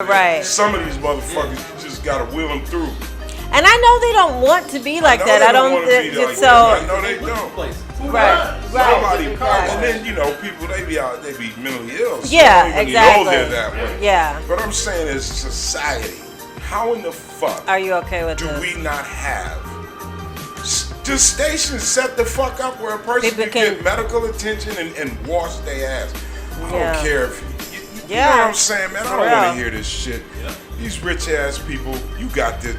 Right. Some of these motherfuckers, you just gotta wheel them through. And I know they don't want to be like that. I don't think so. I know they don't. Right. Somebody, Right. and then people they be mentally ill. So Yeah, they don't even exactly. know they're that way. Yeah. But I'm saying, as a society, how in the fuck Are you okay with do this? we not have just stations set the fuck up where a person can get medical attention and wash their ass? I don't care if you know what I'm saying, man. I don't want to hear this shit. Yeah. These rich ass people, you got this.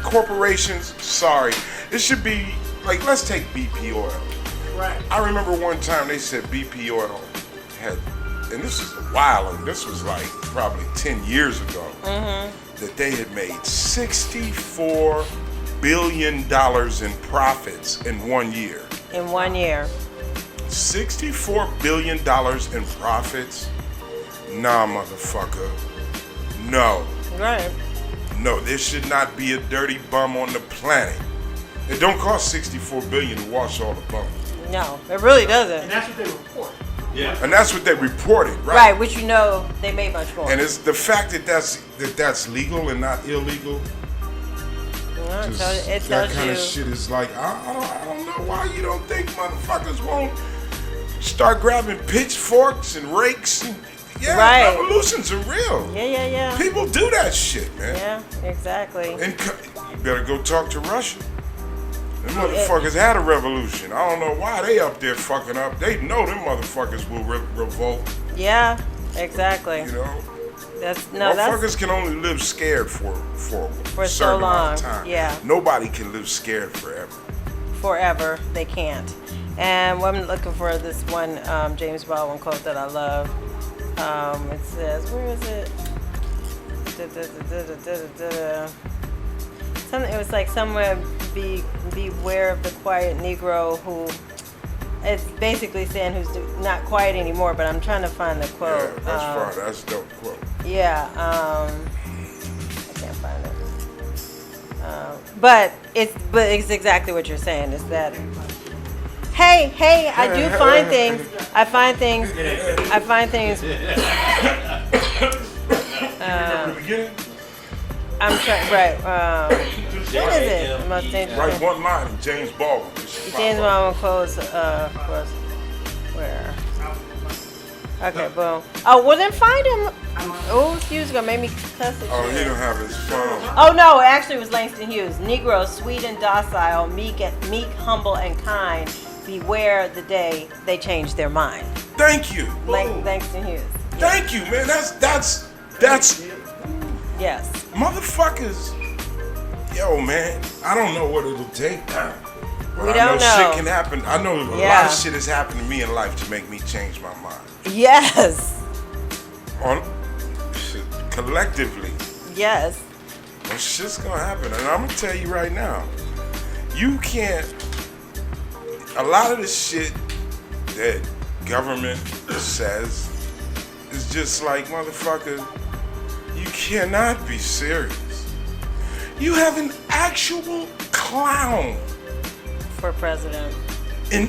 Corporations, sorry. It should be like, let's take BP oil. Right. I remember one time they said BP oil had, and this was a while ago, this was like probably 10 years ago, that they had made $64 billion in profits in 1 year. In 1 year. $64 billion in profits? Nah, motherfucker. No. Right. No, there should not be a dirty bum on the planet. It don't cost $64 billion to wash all the bums. No, it really doesn't. And that's what they report. Yeah. And that's what they reported, right? Right, which they made much more. And it's the fact that that's legal and not illegal. That kind of shit is like, I don't know why you don't think motherfuckers won't start grabbing pitchforks and rakes and revolutions are real. Yeah. People do that shit, man. Yeah, exactly. And you better go talk to Russia. Them motherfuckers had a revolution. I don't know why they up there fucking up. They know them motherfuckers will revolt. Yeah, exactly. You know? Motherfuckers can only live scared for a certain so long. amount of time. Yeah. Nobody can live scared forever. Forever, they can't. And I'm looking for this one James Baldwin quote that I love. It says, where is it? Something. It was like somewhere. Beware of the quiet Negro who. It's basically saying who's not quiet anymore. But I'm trying to find the quote. Yeah, that's dope quote. Yeah. I can't find it. But it's exactly what you're saying. Is that. Hey, I do find things. I find things. Remember the beginning? I'm trying. Right. What is it? The most dangerous. Right, one line in James Baldwin. James Baldwin quotes. Where? Okay, boom. Oh, well then find him. Oh, Hughes gonna make me cuss it. Oh, he don't have his phone. Oh no, it actually was Langston Hughes. Negro, sweet and docile, meek, humble and kind. Beware the day they change their mind. Thank you. Langston Hughes. Yes. Thank you, man. That's yes. Motherfuckers. Yo, man. I don't know what it'll take. But we don't know. Shit can happen. I know a lot of shit has happened to me in life to make me change my mind. Yes. Collectively. Yes. Well, shit's gonna happen, and I'm gonna tell you right now. You can't. A lot of the shit that government says is just like, motherfucker, you cannot be serious. You have an actual clown for president. They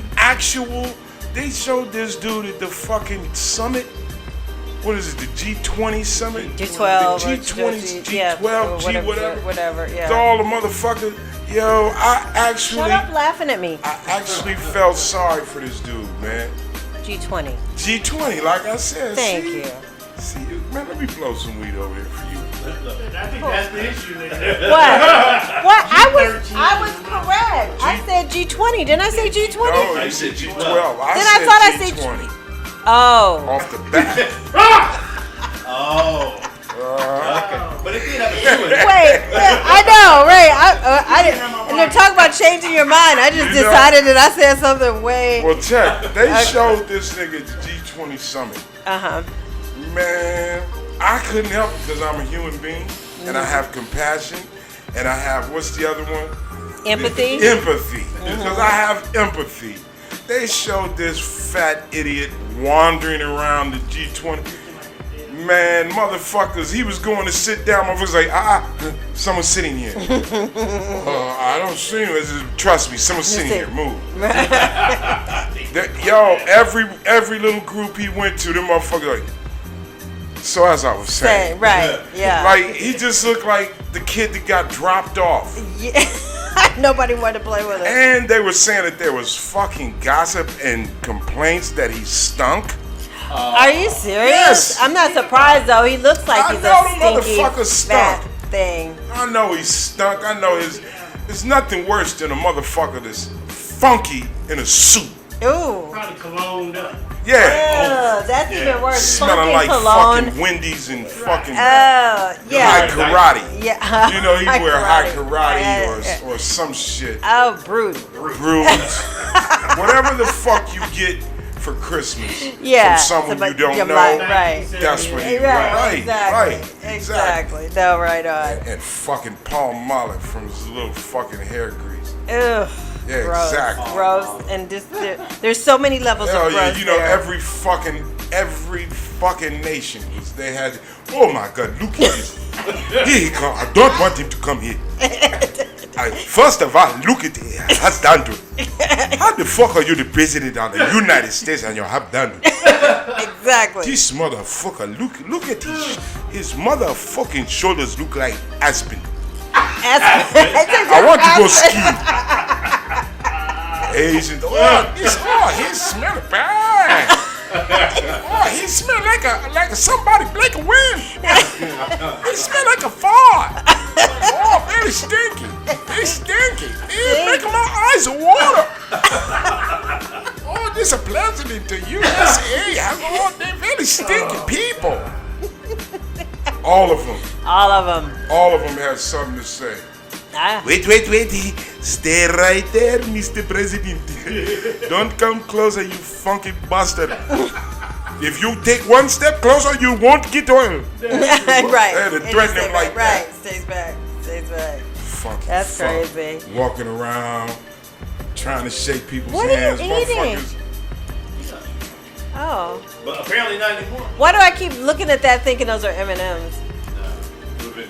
showed this dude at the fucking summit. What is it, the G20 summit? G12. The G20, G12, whatever, yeah. All the motherfuckers. Yo, I actually. Shut up laughing at me. I actually felt sorry for this dude, man. G20. G20, like I said. Thank you. See, man, let me blow some weed over here for you. I think that's the issue, nigga. What? I was correct. I said G20. Didn't I say G20? No, you said G12. I thought I said G20. Oh. Off the bat. Oh. Okay. But it did have a few in it. Wait, I know, right? I didn't. And they're talking about changing your mind. I just decided that I said something way. Well, check. They showed this nigga at the G20 summit. Man, I couldn't help it because I'm a human being and I have compassion and I have, what's the other one? Empathy? Empathy. Because I have empathy. They showed this fat idiot wandering around the G20. Man, motherfuckers, he was going to sit down. Motherfuckers like, someone's sitting here. I don't see him. Trust me, someone's sitting here. Move. Yo, every little group he went to, them motherfuckers like, So as I was saying, Right, yeah. like he just looked like the kid that got dropped off. Yeah. Nobody wanted to play with him. And they were saying that there was fucking gossip and complaints that he stunk. Are you serious? Yes. I'm not surprised though. He looks like I he's know a the stinky motherfucker fat stunk. thing. I know he stunk. I know there's nothing worse than a motherfucker that's funky in a suit. Ooh. Probably cologne up. Yeah. Ugh, that's even worse. Smelling Funky like cologne. fucking Wendy's and fucking Oh, yeah. high karate. Yeah. You know, he High wear high karate. karate or some shit. Oh, brood. Bruise. Whatever the fuck you get for Christmas Yeah. from someone Somebody- you don't yeah, know. Right. That's what he Right. right. Exactly. No, right on. And fucking Palm Mollet from his little fucking hair grease. Ugh. Yeah, Gross. exactly. Gross. And just there's so many levels Hell of yeah, gross you know, there. every fucking nation they had. Oh my God, look at this. Here he come. I don't want him to come here. First of all, look at it. Has done to it. How the fuck are you the president of the United States and you have done it? Exactly. This motherfucker, look at his motherfucking shoulders look like aspen. I want to go ski. Asian, he smell bad. Oh, he smell like somebody like a wind. He smell like a fart. Oh, very stinky. Very stinky. He's making my eyes water. Oh, this is a pleasant to you. Oh, they're very stinky people. All of them. All of them. All of them have something to say. Ah. Wait. Stay right there, Mr. President. Don't come closer, you funky bastard. If you take one step closer, you won't get oil. Right. They had to threaten him like that. Right. Stays back. Fucking That's fuck. crazy. Walking around, trying to shake people's What are you hands. eating? Motherfuckers. Oh. But apparently not anymore. Why do I keep looking at that thinking those are M&Ms?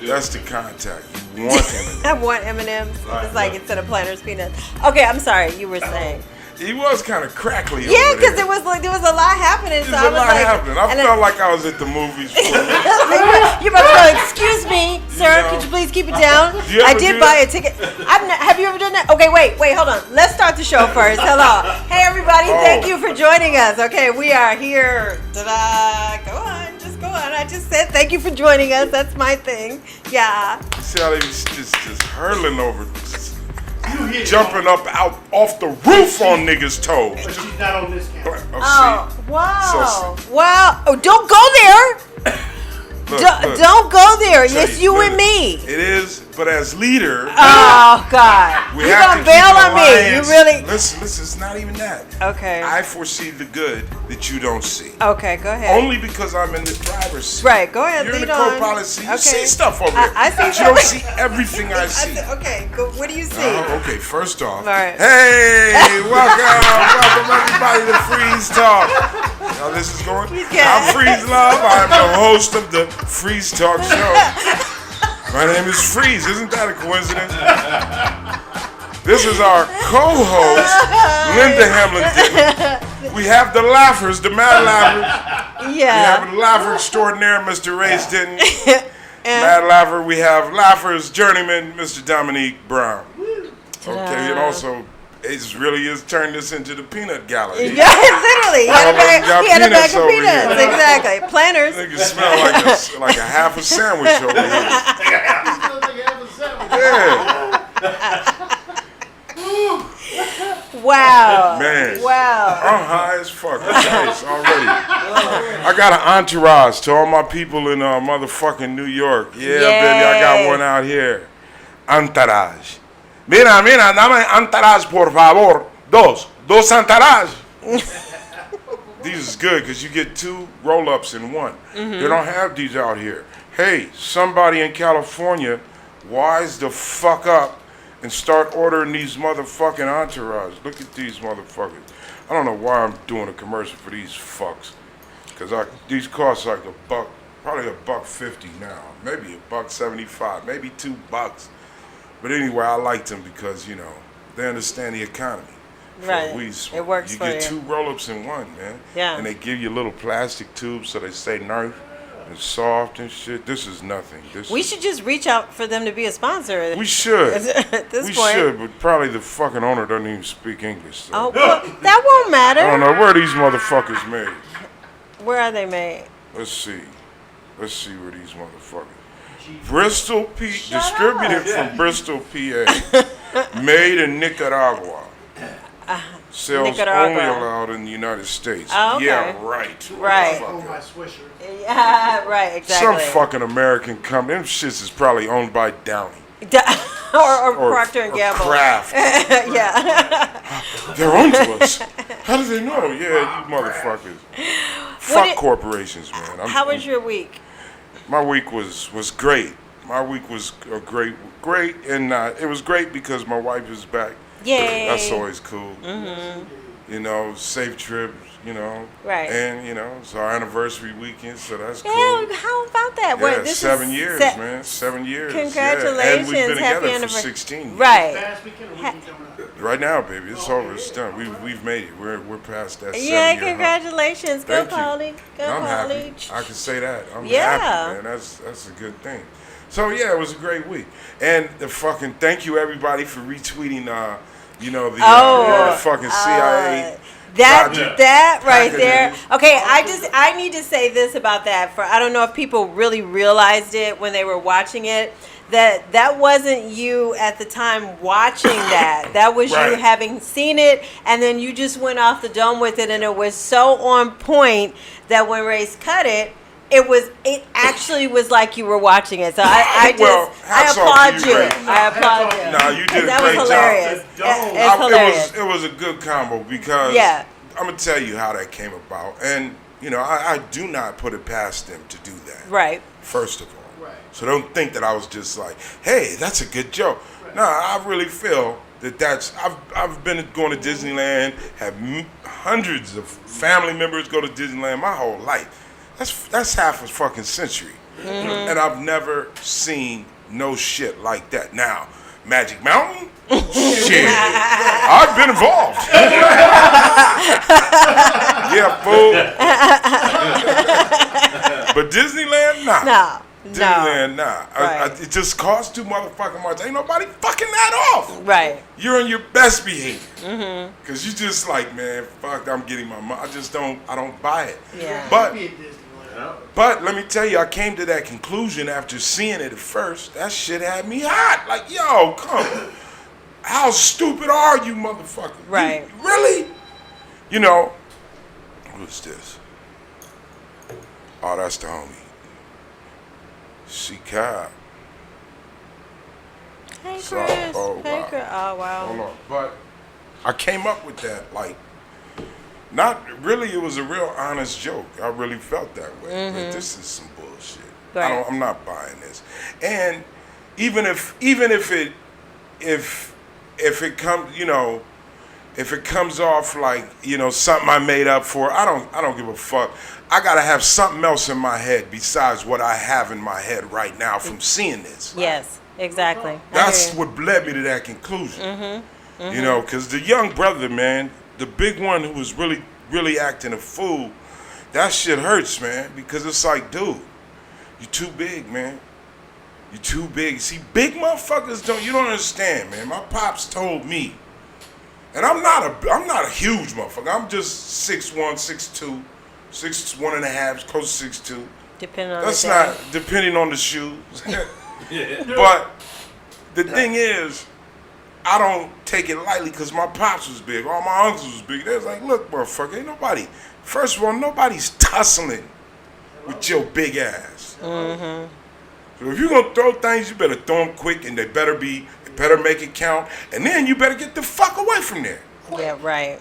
That's the contact. You want him. I want M&Ms. It's like instead of Planters peanuts. Okay, I'm sorry. You were saying. He was kind of crackly. Yeah, because there was a lot happening. There's So a I was lot like, happening. I and felt like I was at the movies. For a minute. you must go. Excuse me, sir. know. Could you please keep it down? Do you I ever did do buy that? a ticket. Have you ever done that? Okay, wait, hold on. Let's start the show first. Hello, hey everybody. Oh. Thank you for joining us. Okay, we are here. Ta-da! Go on, just go on. I just said thank you for joining us. That's my thing. Yeah. See how they just hurling over, jumping up out off the roof on niggas' toes. But she's not on this camera. Oh, wow. So- Wow. Oh, don't go there. Look, Don't go there. Tell It's you look, and me. It is, but as leader, Oh God! we You have gonna to bail keep on me? You alliance. really? Listen, it's not even that. Okay. I foresee the good that you don't see. Okay, go ahead. Only because I'm in the driver's seat. Right, go ahead. You're in lead the on. co-pilot seat. You Okay. see stuff over I- there. I see but you stuff. don't see everything I see. Okay, what do you see? Okay, first off, All right. hey, welcome everybody to Freeze Talk. Now this is going. I'm Freeze Love. I'm the host of the Freeze Talk show. My name is Freeze. Isn't that a coincidence? This is our co-host, Linda Hamilton. We have the laughers, the mad laughers. We Yeah. have a laugher extraordinaire, Mr. Ray Denton. Mad laugher. We have laughers journeyman, Mr. Dominique Brown. Okay, and also, it really is turned this into the peanut gallery. Yeah, literally. He had a bag, got he had a bag peanuts of over peanuts. here. Exactly. Planners. Niggas smell like a half a sandwich over here. Yeah, Wow. man. Wow. I'm high as fuck. That's nice already. I got an entourage to all my people in motherfucking New York. Yeah, baby, I got one out here. Entourage. Mira, dame entourage, por favor. Dos entourage. These is good because you get 2 roll-ups in one. They don't have these out here. Hey, somebody in California, wise the fuck up and start ordering these motherfucking entourage. Look at these motherfuckers. I don't know why I'm doing a commercial for these fucks. Because these cost like $1, probably $1.50 now. Maybe $1.75, maybe $2. But anyway, I liked them because, you know, they understand the economy. For Right. weed smoke. It works you for get you. 2 roll-ups in one, man. Yeah. And they give you little plastic tubes so they stay nerve. And and soft and shit. This is nothing. We should just reach out for them to be a sponsor. We should. At this We point. should, but probably the fucking owner doesn't even speak English. So. Oh, well, that won't matter. I don't know where these motherfuckers made. Where are they made? Let's see. Let's see where these motherfuckers. Bristol, Shut distributed up. from Bristol, PA. Made in Nicaragua. Sales Nicaragua. only allowed in the United States. Oh, okay. Yeah, right. Right. Oh, Motherfucker. my Swisher. Yeah, right, exactly. Some fucking American company. Them shits is probably owned by Downey. or Procter and or Gamble. Kraft. Yeah. They're onto us. How do they know? Yeah, you motherfuckers. Fuck corporations, man. How was your week? My week was great. My week was great, and it was great because my wife is back. Yay. That's always cool. You know, safe trip. You know, Right. And you know, it's our anniversary weekend, so that's cool. Yeah, how about that? Yeah, Wait, this 7 is years, man. 7 years. Congratulations. Yeah. And we've been Happy together for anniversary. 16 years. Right. Past weekend or weekend coming up? Right now, baby, it's over. It's done. We've made it. We're past that 7 Yeah, year hump. congratulations. Go Thank you. Polly. Go I'm Polly. happy. I can say that. I'm Yeah. happy, man. That's a good thing. So yeah, it was a great week. And the fucking thank you everybody for retweeting the fucking CIA. project. That right there. Packages. Okay, I need to say this about that. I don't know if people really realized it when they were watching it. That wasn't you at the time watching that. That was you Right. having seen it, and then you just went off the dome with it, and it was so on point that when Race cut it, it actually was like you were watching it. So I Well, hats off applaud to you. you, Ray. I applaud you. No, you did a That great was job. hilarious. It's dope. It's hilarious. It was a good combo because Yeah. I'm gonna tell you how that came about, and you know I do not put it past them to do that. Right. First of all, Right. so don't think that I was just like, hey, that's a good joke. Right. No, I really feel that I've been going to Disneyland, have hundreds of family members go to Disneyland my whole life. That's half a fucking century, and I've never seen no shit like that. Now, Magic Mountain, shit, I've been involved. Yeah, fool. But Disneyland, nah. No. Disneyland, nah. Right. It just costs too motherfucking much. Ain't nobody fucking that off. Right. You're in your best behavior. Cause you just like, man, fuck, I'm getting my money. I don't buy it. Yeah. But Be at Disneyland. But let me tell you, I came to that conclusion after seeing it at first. That shit had me hot. Like, yo, come on. How stupid are you, motherfucker? Right. You, really? You know, what's this? Oh, that's the homie. C-Cab. Hey, Chris. So, oh, Hey, wow. Chris. Oh, wow. Hold on. But I came up with that, like, not really, it was a real honest joke. I really felt that way. But this is some bullshit. Right. I'm not buying this. And even if it comes, you know, if it comes off like, you know, something I made up for, I don't give a fuck. I gotta have something else in my head besides what I have in my head right now from seeing this. Yes, exactly. I That's hear you. what led me to that conclusion. You know, because the young brother, man, the big one who was really, really acting a fool, that shit hurts, man, because it's like, dude, you're too big, man. You're too big. See, big motherfuckers you don't understand, man. My pops told me, and I'm not a huge motherfucker. I'm just 6'1", 6'2", 6'1 and a half, close to 6'2". Depending on That's the not day. depending on the shoes. But the thing is, I don't take it lightly because my pops was big. All my uncles was big. They was like, look, motherfucker, ain't nobody. First of all, nobody's tussling with your big ass. So if you're gonna throw things, you better throw them quick, and they better make it count. And then you better get the fuck away from there. Yeah, right.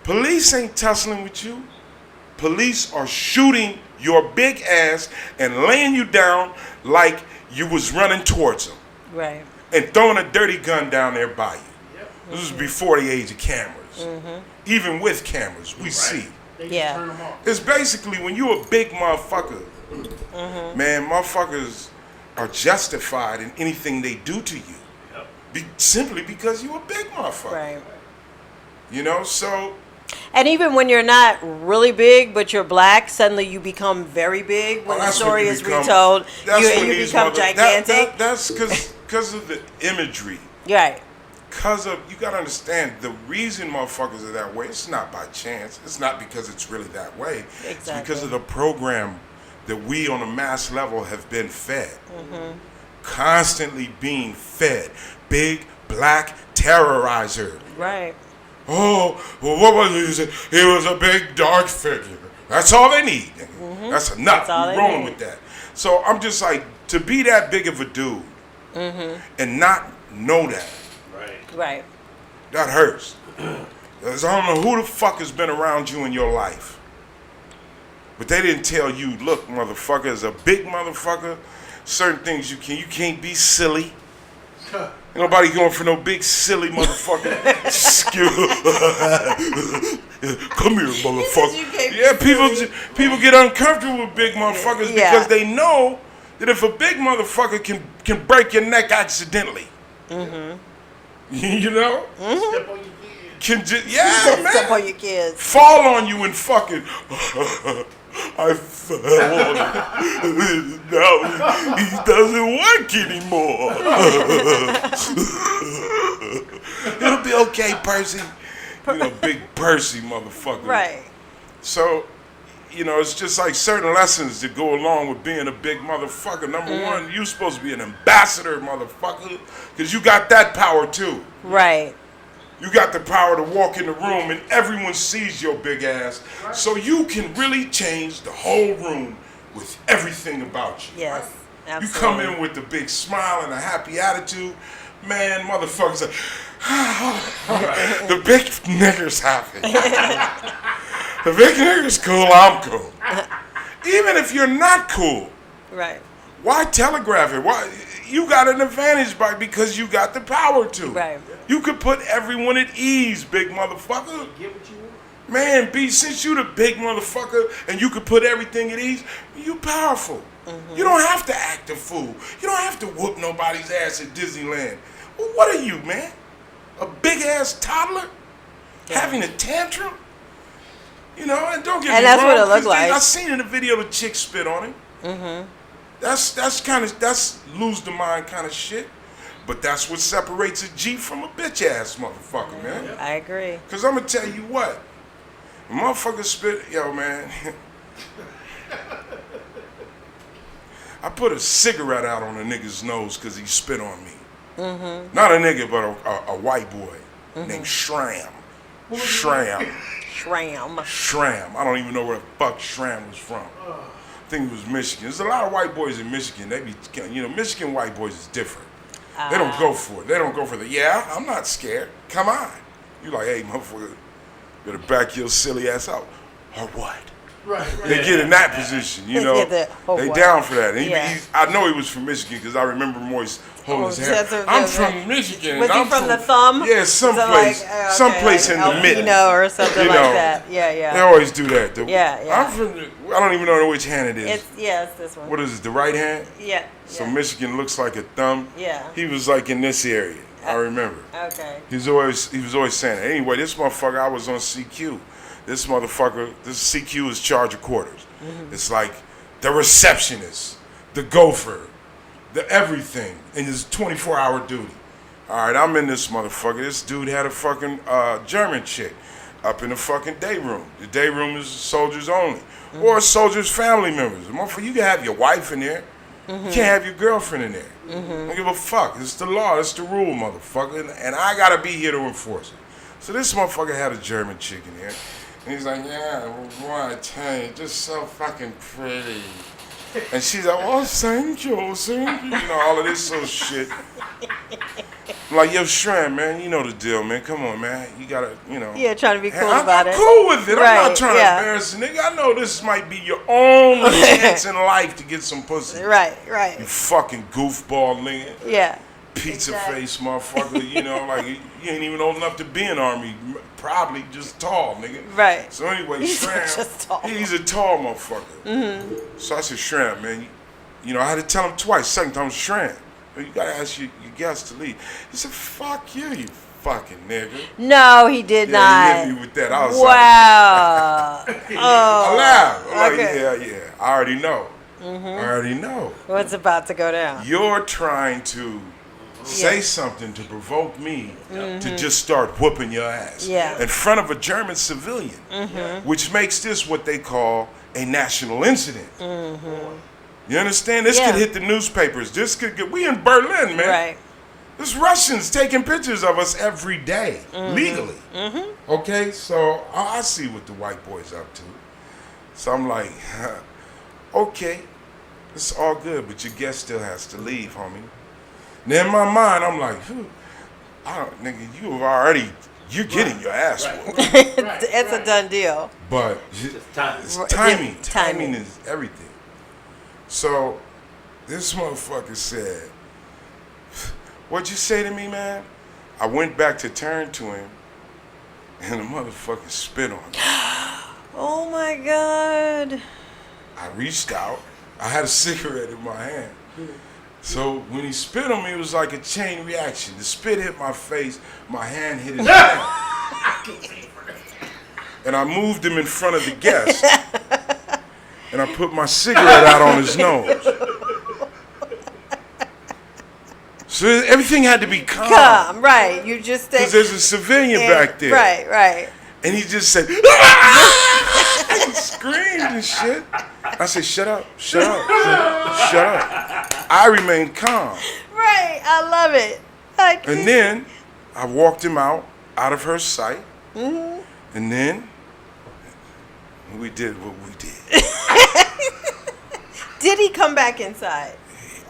Police ain't tussling with you. Police are shooting your big ass and laying you down like you was running towards them Right. and throwing a dirty gun down there by you. This was before the age of cameras. Even with cameras, we see. They just Yeah. turn them off. It's basically when you a big motherfucker, man, motherfuckers are justified in anything they do to you. Simply because you a big motherfucker. Right. You know, so And even when you're not really big, but you're black, suddenly you become very big when the That's story when you is become- retold. That's when You these become gigantic. That's because of the imagery. Right. Because of, you gotta understand, the reason motherfuckers are that way, it's not by chance. It's not because it's really that way. Exactly. It's because of the program that we on a mass level have been fed. Constantly being fed. Big black terrorizer. Right. Oh, well, what was it? He was a big dark figure. That's all they need. That's enough. That's all We're they rolling need. with that. So I'm just like, to be that big of a dude and not know that, Right. that hurts. 'Cause I don't know who the fuck has been around you in your life. But they didn't tell you, look, motherfucker, as a big motherfucker, certain things you can't be silly. Ain't nobody going for no big silly motherfucker. Come here, motherfucker. you can't be Yeah, people get uncomfortable with big motherfuckers Yeah. because they know that if a big motherfucker can break your neck accidentally, you know, Step on your kid. can yeah, man, Step on your kids. fall on you and fucking. I fell on him. Now he doesn't work anymore. It'll be okay, Percy. You know, big Percy, motherfucker. Right. So, you know, it's just like certain lessons that go along with being a big motherfucker. Number one, you're supposed to be an ambassador, motherfucker, because you got that power too. Right. You got the power to walk in the room and everyone sees your big ass. So you can really change the whole room with everything about you. Yes. You Absolutely. come in with a big smile and a happy attitude. Man, motherfuckers are, the big nigger's happy. The big nigger's cool, I'm cool. Even if you're not cool, Right. why telegraph it? Why you got an advantage because you got the power to. Right. You could put everyone at ease, big motherfucker. Get what you want. Man, since you the big motherfucker and you could put everything at ease, you powerful. You don't have to act a fool. You don't have to whoop nobody's ass at Disneyland. Well, what are you, man? A big ass toddler having a tantrum? You know, and don't get me And that's wrong, what it looked 'cause like. I seen in the video the chick spit on him. That's lose the mind kind of shit. But that's what separates a G from a bitch ass motherfucker, man. I agree. Cause I'm gonna tell you what, when motherfuckers spit, yo man. I put a cigarette out on a nigga's nose cause he spit on me. Not a nigga, but a white boy named Shram. Shram. I don't even know where the fuck Shram was from. I think it was Michigan. There's a lot of white boys in Michigan. They be, Michigan white boys is different. They don't go for it. They don't go for the, yeah, I'm not scared. Come on. You like, hey, motherfucker, better back your silly ass out. Or what? Right. They get in that position, you know. Yeah, They what? down for that. And Yeah. I know he was from Michigan because I remember Moise holding his hand. I'm from Michigan. Was I'm he from the thumb? Yeah, someplace. Someplace in the middle. Or something You like know, that. Yeah. They always do that. Yeah. I'm from I don't even know which hand it is. It's this one. What is it, the right hand? Yeah. So Michigan looks like a thumb. Yeah. He was like in this area. I remember. Okay. He was always saying it. Anyway, this motherfucker, I was on CQ. This motherfucker, this CQ is charge of quarters. It's like the receptionist, the gopher, the everything, and it's 24-hour duty. All right, I'm in this motherfucker. This dude had a fucking German chick up in the fucking day room. The day room is soldiers only, or soldiers' family members. Motherfucker, you can have your wife in there. You can't have your girlfriend in there. Don't give a fuck. It's the law. It's the rule, motherfucker. And I gotta be here to enforce it. So this motherfucker had a German chick in there. And he's like, yeah, well, boy, I tell you, just so fucking pretty. And she's like, oh, thank you. You know, all of this sort of shit. I'm like, yo, Shram, man, you know the deal, man. Come on, man. You gotta, Yeah, trying to be cool I'm about it. cool with it. I'm Right, not trying yeah. to embarrass a nigga. I know this might be your only chance in life to get some pussy. Right. You fucking goofball nigga. Yeah. Pizza Exactly. face motherfucker, like you ain't even old enough to be in Army. Probably just tall, nigga. Right. So anyway, He's Shram, just tall. he's a tall motherfucker. So I said, Shram, man, I had to tell him twice. Second time, Shram, you gotta ask your guests to leave. He said, fuck you, you fucking nigga. No, he did Yeah, not. he hit me with that. I was Wow. like, I Oh. laughed. I'm like, Okay. yeah. I already know. I already know. What's about to go down? You're trying to say something to provoke me to just start whooping your ass in front of a German civilian, which makes this what they call a national incident. You understand? This could hit the newspapers. This could get. We in Berlin, man. Right. There's Russians taking pictures of us every day, legally. Okay, so I see what the white boy's up to. So I'm like, okay, it's all good, but your guest still has to leave, homie. Then in my mind, I'm like, nigga, you're getting your ass whooped. It's a done deal. But Timing. timing is everything. So this motherfucker said, what'd you say to me, man? I went back to turn to him, and the motherfucker spit on me. Oh my God. I reached out. I had a cigarette in my hand. So when he spit on me, it was like a chain reaction. The spit hit my face, my hand hit his hand. And I moved him in front of the guest. And I put my cigarette out on his nose. So everything had to be calm. Right. You just Because there's a civilian back there. Right. And he just said, "Ah!" He screamed and shit. I said, shut up. I remained calm. Right. I love it. And then I walked him out of her sight. And then we did what we did. Did he come back inside?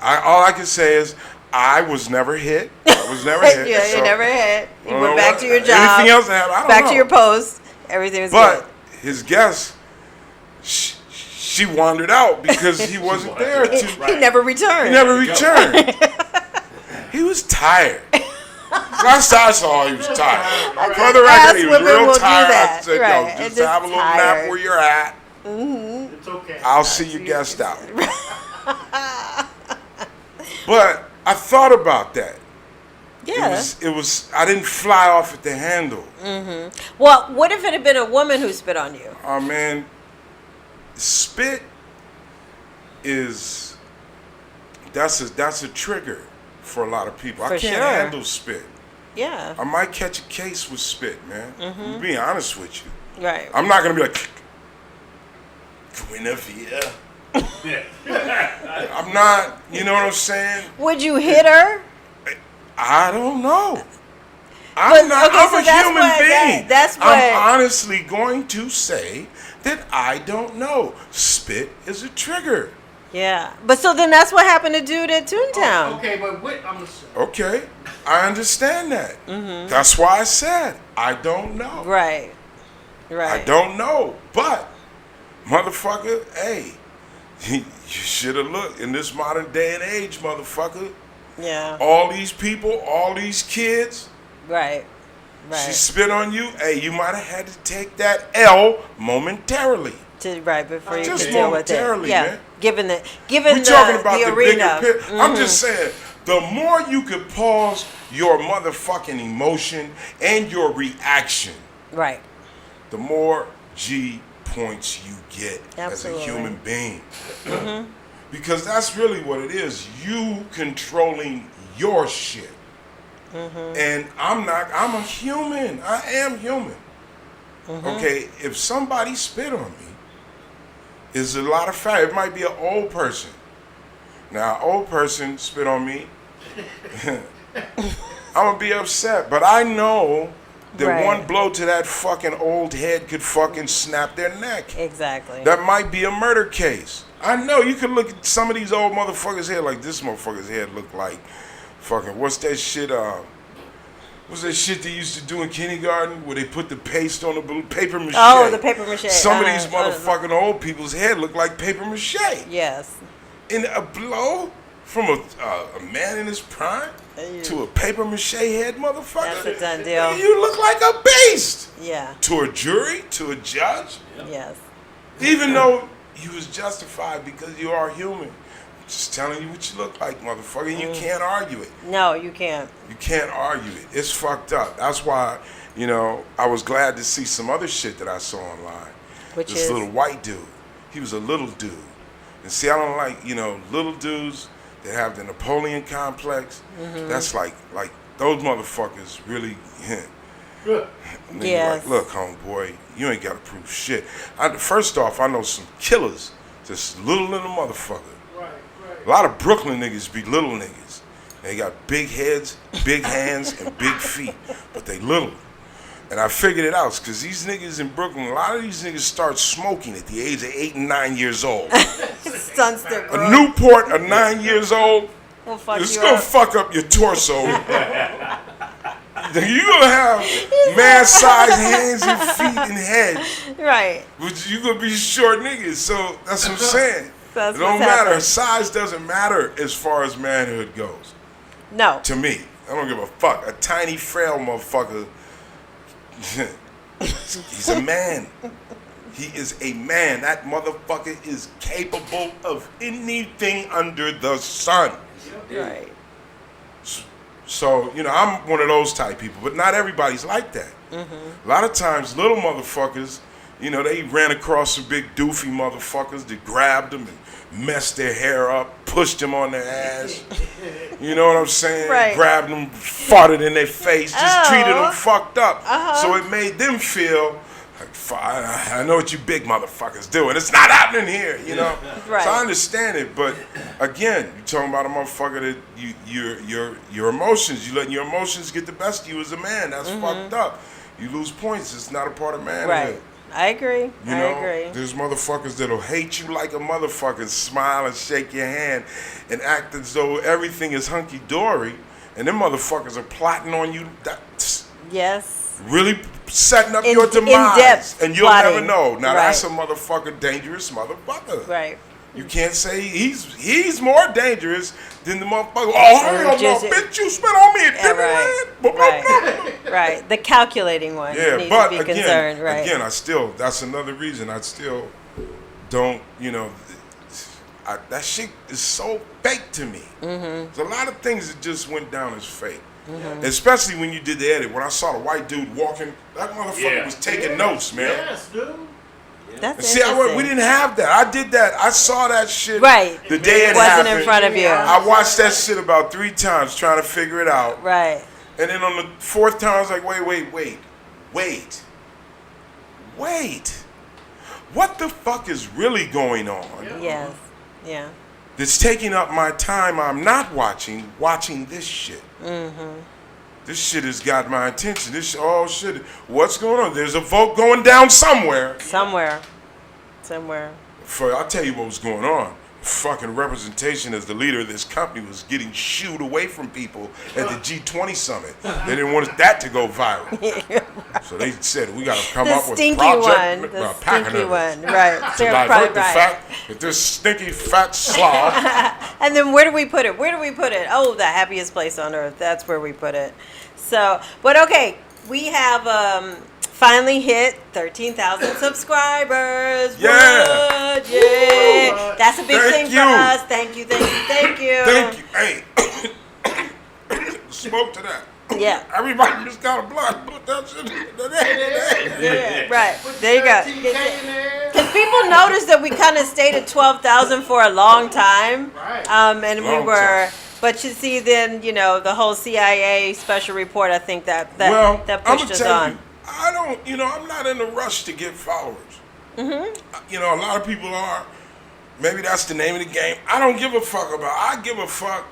All I can say is I was never hit. Yeah, you never hit. You went back to your job. Anything else that happened, I don't know. Back to your post. Everything was good. But his guest, she wandered out because he wasn't there to. He never returned. He was tired. Last I saw, he was tired. For the record, Ass he was women real will do tired. that. I said, Right. yo, It's just have a little nap tired. where you're at. It's okay. I'll see your guest out. But I thought about that. Yeah. It was. I didn't fly off at the handle. Well, what if it had been a woman who spit on you? Oh man, spit is that's a trigger for a lot of people. For I can't sure. handle spit. Yeah. I might catch a case with spit, man. I'm being honest with you. Right. I'm not gonna be like Guinevere. I'm not. You know what I'm saying? Would you hit her? I don't know. But, I'm not. okay, I'm so a that's human what- being. that's what- I'm honestly going to say that I don't know. Spit is a trigger. Yeah. But so then that's what happened to dude at Toontown. Okay, but what I'm Okay, I understand that. That's why I said I don't know. Right. I don't know. But motherfucker, hey, you should have looked in this modern day and age, motherfucker. Yeah. All these people, all these kids. Right. She spit on you. Hey, you might have had to take that L momentarily. Before you Just could deal with it. momentarily, Yeah. man. Given We're talking about the the arena. bigger picture. I'm just saying, the more you could pause your motherfucking emotion and your reaction, Right. the more G points you get Absolutely. as a human being. Because that's really what it is. You controlling your shit. And I'm a human. I am human. Okay, if somebody spit on me, is a lot of fact. It might be an old person. Now, an old person spit on me, I'm gonna be upset. But I know that one blow to that fucking old head could fucking snap their neck. Exactly. That might be a murder case. I know you could look at some of these old motherfuckers' head like this motherfucker's head look like fucking what's that shit? What's that shit they used to do in kindergarten where they put the paste on the paper mache? Oh, the paper mache. Some of these motherfucking old people's head look like paper mache. Yes. And a blow from a man in his prime to a paper mache head motherfucker. That's a done deal. You look like a beast. Yeah. To a jury, to a judge. Yes. Even though you was justified because you are human. Just telling you what you look like, motherfucker. You can't argue it. No, you can't. You can't argue it. It's fucked up. That's why, you know, I was glad to see some other shit that I saw online. Which this is? little white dude. He was a little dude. And see, I don't like, you know, little dudes that have the Napoleon complex. That's like those motherfuckers really, Good. Yes. like, look, homeboy, you ain't got to prove shit. First off, I know some killers, just little motherfucker. Right. A lot of Brooklyn niggas be little niggas. They got big heads, big hands, and big feet, but they little. And I figured it out, because these niggas in Brooklyn, a lot of these niggas start smoking at the age of 8 and 9 years old. Stunts their A growth. Newport at 9 years old, Will fuck it's you gonna up. fuck up your torso. You gonna have man-sized hands and feet and head, Right. but you gonna be short niggas. So that's what I'm saying. That's It don't what's matter. happening. Size doesn't matter as far as manhood goes. No. To me, I don't give a fuck. A tiny, frail motherfucker. He's a man. He is a man. That motherfucker is capable of anything under the sun. Right. So, you know, I'm one of those type people, but not everybody's like that. A lot of times, little motherfuckers, you know, they ran across some big doofy motherfuckers that grabbed them and messed their hair up, pushed them on their ass. You know what I'm saying? Right. Grabbed them, farted in their face, just treated them fucked up. Uh-huh. So it made them feel like, I know what you big motherfuckers do, and it's not happening here, you know? Right. So I understand it, but again, you're talking about a motherfucker that your emotions, you letting your emotions get the best of you as a man. That's fucked up. You lose points. It's not a part of manhood. Right. I agree. You know, I agree. there's motherfuckers that'll hate you like a motherfucker, smile and shake your hand and act as though everything is hunky-dory, and them motherfuckers are plotting on you. That's Yes. really setting up In- your demise. in-depth And you'll plotting. never know. Now, Right. that's a motherfucker, dangerous motherfucker. Right. You can't say he's more dangerous than the motherfucker. Oh, hell no, Just- bitch, you spit on me at Yeah, right. Disneyland. Blah, blah, blah. Right. Right. The calculating one Yeah, needs but to be again, concerned. Right. that's another reason I still don't, you know, that shit is so fake to me. There's a lot of things that just went down as fake. Especially when you did the edit. When I saw the white dude walking, that motherfucker was taking notes, man. Yes, dude. That's And see, interesting. we didn't have that. I did that. I saw that shit Right. the day it wasn't happened. in front of you. I watched that shit about 3 times trying to figure it out. Right. And then on the 4th time, I was like, wait. What the fuck is really going on Yes. Yeah. that's taking up my time I'm not watching this shit? This shit has got my attention. Oh shit, what's going on? There's a vote going down somewhere. Somewhere. I'll tell you what was going on. Fucking representation as the leader of this company was getting shooed away from people at the G20 summit. They didn't want that to go viral. So they said, we got to come The up with a stinky project. one. The packing stinky of it one. Right. to They're divert probably the right. fact that this stinky fat slob. And then where do we put it? Oh, the happiest place on earth. That's where we put it. So, but okay, we have finally hit 13,000 subscribers. Yeah. What? Yeah. That's a big Thank thing you. for us. Thank you. Thank you. Hey, smoke to that. Yeah. Everybody just got a blunt. Put that shit in there. Yeah. Right. There you go. 13K in there. Because people noticed that we kind of stayed at 12,000 for a long time. Right. And we Long were, time. but you see then, you know, the whole CIA special report, I think that Well, that I'm pushed gonna us tell on. you, I'm not in a rush to get followers. You know, a lot of people are. Maybe that's the name of the game. I don't give a fuck I give a fuck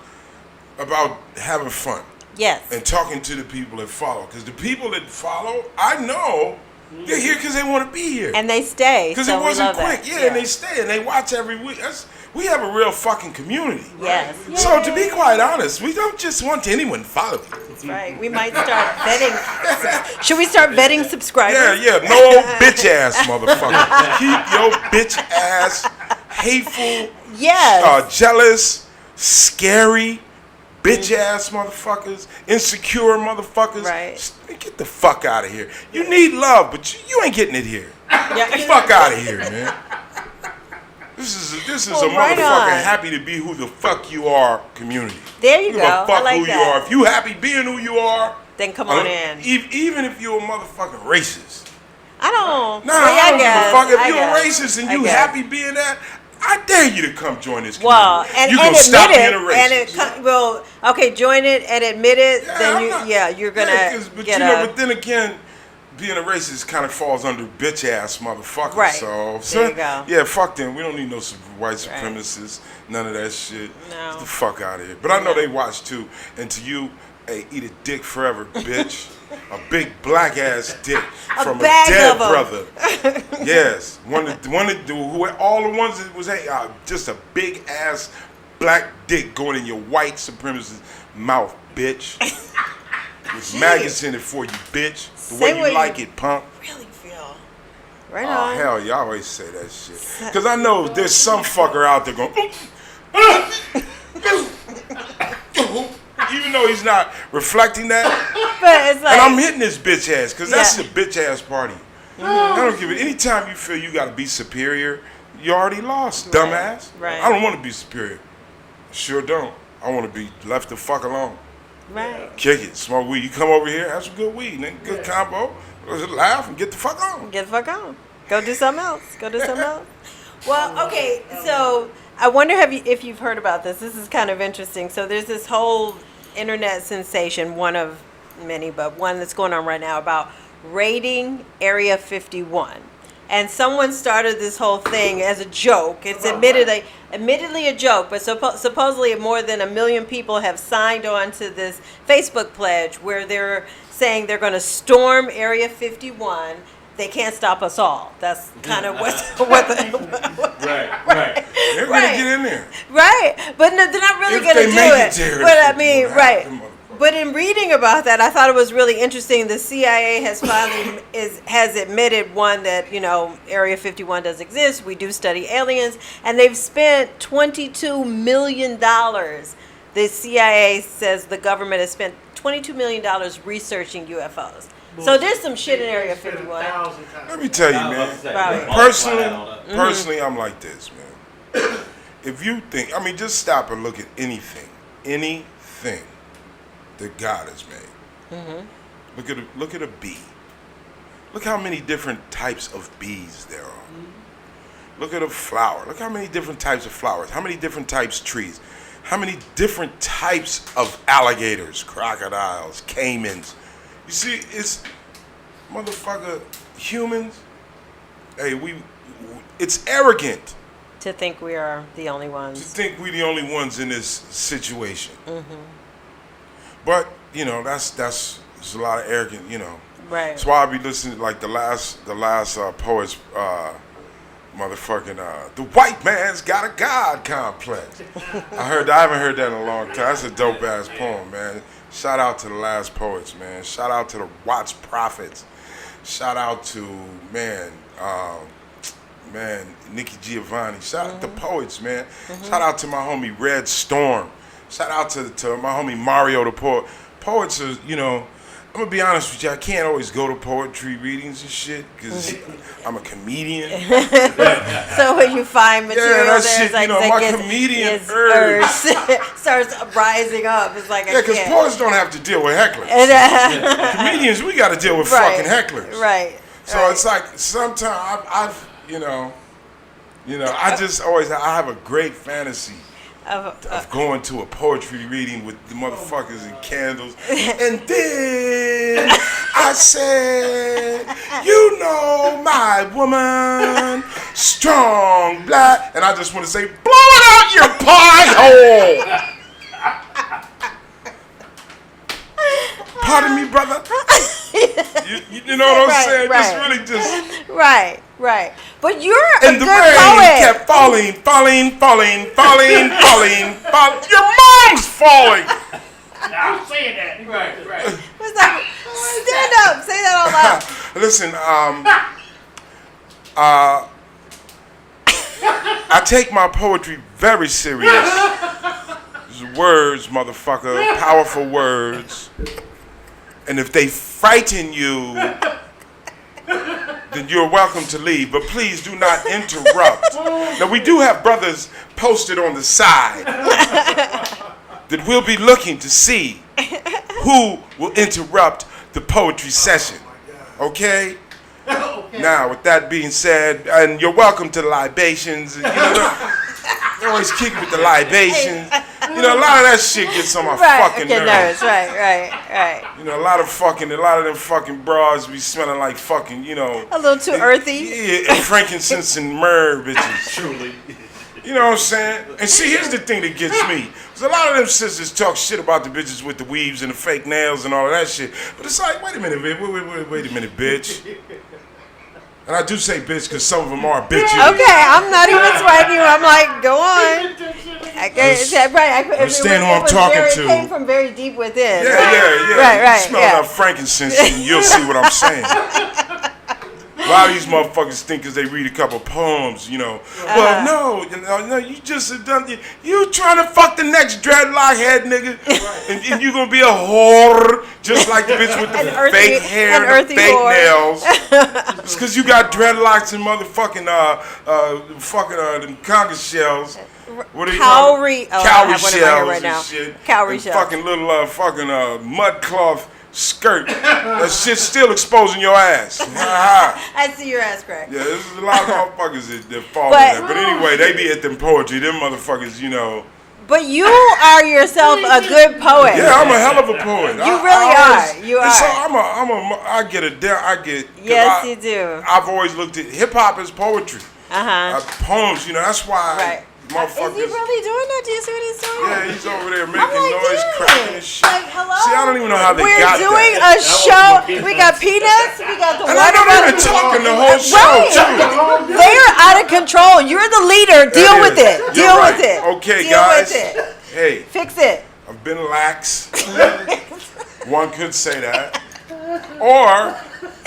about having fun Yes. and talking to the people that follow. Because the people that follow, I know they're here because they want to be here. And they stay. Because so it wasn't we love quick. that. Yeah, and they stay and they watch every week. We have a real fucking community. Yes. So to be quite honest, we don't just want anyone following. That's right. We might start vetting. Should we start vetting subscribers? Yeah, no bitch ass motherfucker. Keep your bitch ass hateful, Yes. jealous, scary, bitch ass motherfuckers, insecure motherfuckers. Right. Get the fuck out of here. You need love, but you ain't getting it here. Yeah. Get the fuck out of here, man. This is Well, a right motherfucking on. happy to be who the fuck you are community. There you Give go. a fuck I like who that. you are. If you happy being who you are, Then come on in. Even if you're a motherfucking racist. I don't. Nah, well, I don't give a fuck. If I you're a guess. racist and I you guess. happy being that, I dare you to come join this community. Well, and you and gonna stop admit being a it, and racist. well, okay, join it and admit it. Yeah, Then I'm you, not- you're gonna but get you know, a. but then again, being a racist kind of falls under bitch ass motherfuckers. Right. So, There you go. yeah, fuck them. We don't need no white Right. supremacists. None of that shit. No. Get the fuck out of here. But I know they watch too. And to you, hey, eat a dick forever, bitch. A big black ass dick from a bag dead of 'em. brother. Yes, all the ones that was just a big ass black dick going in your white supremacist mouth, bitch. With maggots in it for you, bitch. The Say way what you you- like it, punk. Really feel. Right Oh on. hell, y'all always say that shit. Cause I know there's some fucker out there going. Even though he's not reflecting that, But it's like. and I'm hitting this bitch ass, cause that's Yeah. the bitch ass party. I don't give it. Anytime you feel you gotta be superior, you already lost, dumbass. Right. I don't want to be superior. Sure don't. I want to be left the fuck alone. Right. Kick it, smoke weed. You come over here, have some good weed, nigga. Good combo. Just laugh and get the fuck on. Get the fuck on. Go do something else. Go do something else. Well, okay. So I wonder if you've heard about this. This is kind of interesting. So there's this whole internet sensation, one of many, but one that's going on right now about raiding Area 51. And someone started this whole thing as a joke. It's admittedly a joke, but supposedly more than 1 million people have signed on to this Facebook pledge where they're saying they're going to storm Area 51. They can't stop us all. That's kind of what Right. They're Right. gonna get in there. right. But no, they're not really If going to they do make it it. to Area But I 51, mean, half right. the motherfuckers. But in reading about that, I thought it was really interesting. The CIA has finally has admitted that Area 51 does exist. We do study aliens, and they've spent $22 million. The CIA says the government has spent $22 million researching UFOs. So there's some shit in Area 51. Let me tell you, man. Right. Personally, I'm like this, man. If you think, just stop and look at anything that God has made. Mm-hmm. Look at a bee. Look how many different types of bees there are. Mm-hmm. Look at a flower. Look how many different types of flowers. How many different types of trees. How many different types of alligators, crocodiles, caimans. You see, it's motherfucker humans. Hey, it's arrogant To think we are the only to ones. think we the only ones in this situation. Mm-hmm. But that's a lot of arrogant. Right. That's why I be listening to like the last poets, motherfucking the white man's got a God complex. I haven't heard that in a long time. That's a dope ass poem, man. Shout out to the last poets, man. Shout out to the Watts Prophets. Shout out to Nikki Giovanni. Shout out to poets, man. Shout out to my homie Red Storm. Shout out to my homie Mario the poet. Poets are, I'm gonna be honest with you, I can't always go to poetry readings and shit because I'm a comedian. So when you find material that there, shit, it's like my that comedian gets urge. starts rising up. It's like Yeah, because I can't. poets don't have to deal with hecklers. Comedians, we got to deal with Right, fucking hecklers. Right. So right. it's like sometimes I just always I have a great fantasy of going to a poetry reading with the motherfuckers and candles, and then I said, my woman, strong black, and I just want to say, blow it out your pie hole. Pardon me, brother. You know what I'm saying? Right. Just really just. Right. But you're And a the good rain poet. kept falling. Your mom's falling. I'm saying that. Right. What's that? Stand up. Say that out loud. Listen, I take my poetry very serious. It's words, motherfucker, powerful words. And if they frighten you, then you're welcome to leave. But please do not interrupt. Now, we do have brothers posted on the side that we'll be looking to see who will interrupt the poetry session. Okay? Now, with that being said, and you're welcome to the libations. You know, they always kick with the libations. You know, a lot of that shit gets on my fucking nerves. Right. You know, a lot of them fucking bras be smelling like fucking, you know. A little too earthy. Yeah, frankincense and myrrh, bitches. Truly. You know what I'm saying? And see, here's the thing that gets me. Because a lot of them sisters talk shit about the bitches with the weaves and the fake nails and all of that shit. But it's like, wait a minute, wait a minute, bitch. And I do say bitch because some of them are bitches. Okay, I'm not even swagging you. I'm like, go on. I understand who I'm talking to. It came from very deep within. Yeah. Right. You smell enough frankincense and you'll see what I'm saying. A lot of these motherfuckers think because they read a couple poems, you know. Well, no, you just done. You trying to fuck the next dreadlock head nigga, and you gonna be a whore just like the bitch with the fake hair and the fake nails. It's because you got dreadlocks and motherfucking them conga shells. What do you call it? Cowrie shells right now. and shit. Cowrie and shells. Fucking little mud cloth skirt. That shit's still exposing your ass. I see your ass crack. Yeah, there's a lot of motherfuckers that fall in there. But anyway, they be at them poetry. Them motherfuckers, you know. But you are yourself a good poet. Yeah, I'm a hell of a poet. You really are. You are. So I get it down. Yes, you do. I've always looked at hip hop as poetry. Poems, you know. That's why. Right. Motherfuckers. Is he really doing that? Do you see what he's doing? Yeah, he's over there making noise, cracking and shit. Like, hello? See, I don't even know how they got that. We're doing a show. We got Peanuts. We got the And I know they've been talking the whole show, too. They're out of control. You're the leader. Deal with it. Deal with it. Okay, Deal guys. with it. Hey. Fix it. I've been lax. One could say that. Or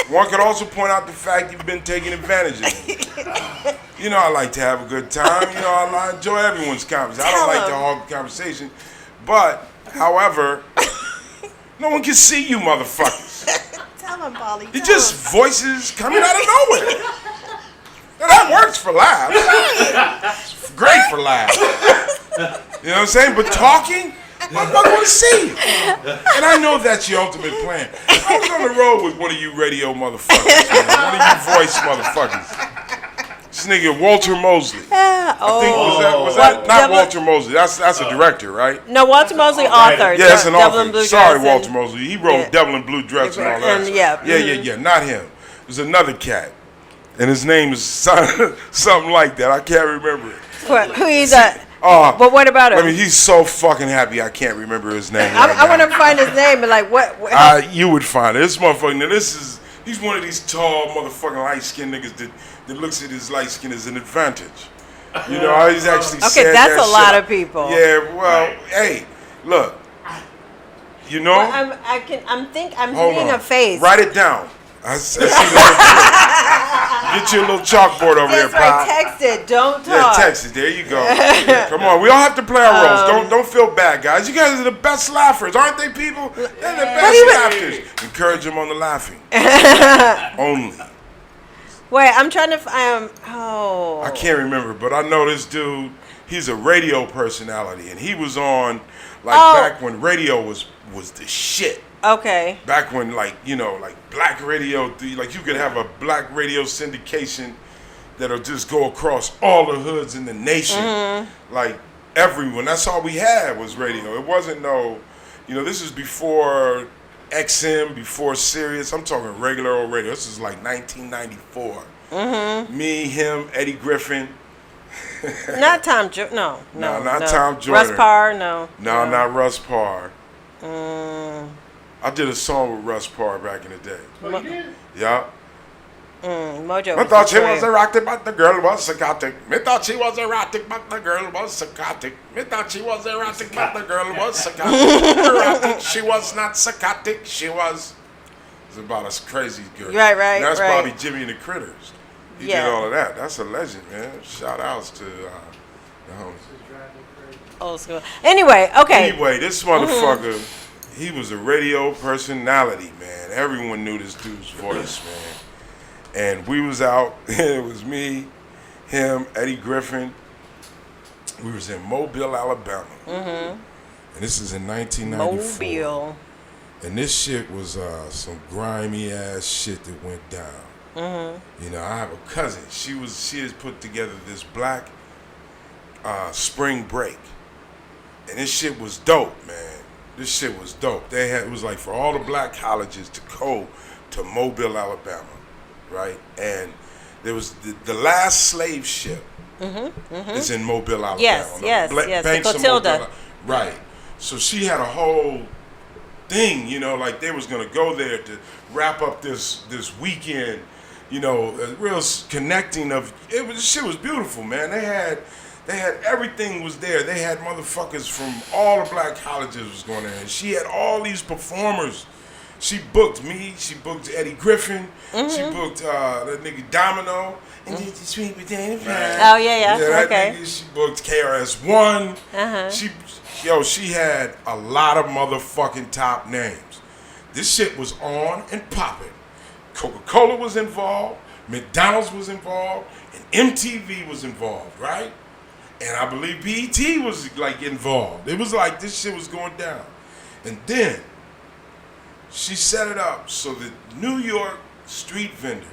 one could also point out the fact you've been taking advantage of it. You know, I like to have a good time. You know, I enjoy everyone's conversation. I don't like to hog the conversation. But, however, no one can see you motherfuckers. Tell him, Polly. It's just voices coming out of nowhere. Now, that works for laughs. Great for laughs. You know what I'm saying? But talking, motherfucker want to see you. And I know that's your ultimate plan. I was on the road with one of you radio motherfuckers, man. One of you voice motherfuckers. This nigga Walter Mosley. Yeah. I think was that not Walter Mosley? That's a director, right? No, Walter Mosley, author. Yeah, that's an Devil in Blue author. Sorry, Dress Walter Mosley. He wrote Devil in Blue Dress and all that. Yeah. Not him. It was another cat, and his name is something like that. I can't remember it. Who he's a? But what about him? I mean, he's so fucking happy I can't remember his name. I want to find his name, but like what? You would find it. This motherfucker. Now he's one of these tall motherfucking light skinned niggas that looks at his light skin as an advantage. You know, he's actually said that's that a lot of people. Yeah, well, hey, look. You know? Well, I'm seeing a face. Write it down. I see the Get you a little chalkboard over there, That's right. Text it. Don't talk. Yeah, text it. There you go. Come on. We all have to play our roles. Don't feel bad, guys. You guys are the best laughers, aren't they, people? They're the best laughers. Encourage them on the laughing. Only. Wait, I'm trying to. I can't remember, but I know this dude. He's a radio personality, and he was on back when radio was the shit. Okay. Back when, like black radio, like you could have a black radio syndication that'll just go across all the hoods in the nation. Mm-hmm. Like everyone. That's all we had was radio. It wasn't this is before XM, before Sirius. I'm talking regular old radio. This is like 1994. Mm-hmm. Me, him, Eddie Griffin. Not Tom No, not Tom Joyner. Russ Parr, no. No, not Russ Parr. I did a song with Russ Parr back in the day. Oh, you did? Yeah. Mojo. I thought she was erotic, but the girl was psychotic. Me thought she was erotic, but the girl was psychotic. Me thought she was erotic, but the girl was psychotic. Erotic, she was not psychotic. She was. It's about a crazy girl. Right. And that's Bobby Jimmy and the Critters. He did all of that. That's a legend, man. Shout outs to the homies. Old school. Anyway, okay. Anyway, this motherfucker, he was a radio personality, man. Everyone knew this dude's voice, man. And we was out, it was me, him, Eddie Griffin. We was in Mobile, Alabama. And this is in 1994. Mobile. And this shit was some grimy ass shit that went down. You know, I have a cousin. She has put together this black spring break. And this shit was dope, man. This shit was dope. It was like for all the black colleges to go to Mobile, Alabama, right? And there was the last slave ship is in Mobile, Alabama. Yes, Banks the of Clotilda. Mobile, right. So she had a whole thing, you know, like they was gonna go there to wrap up this weekend, you know, a real connecting of shit was beautiful, man. They had everything was there. They had motherfuckers from all the black colleges was going there. And she had all these performers. She booked me. She booked Eddie Griffin. She booked that nigga Domino. And did the sweet potato fries. Oh yeah. That Okay. nigga, she booked KRS-One. She had a lot of motherfucking top names. This shit was on and popping. Coca-Cola was involved. McDonald's was involved. And MTV was involved, right? And I believe BET was like involved. It was like this shit was going down. And then she set it up so that New York street vendors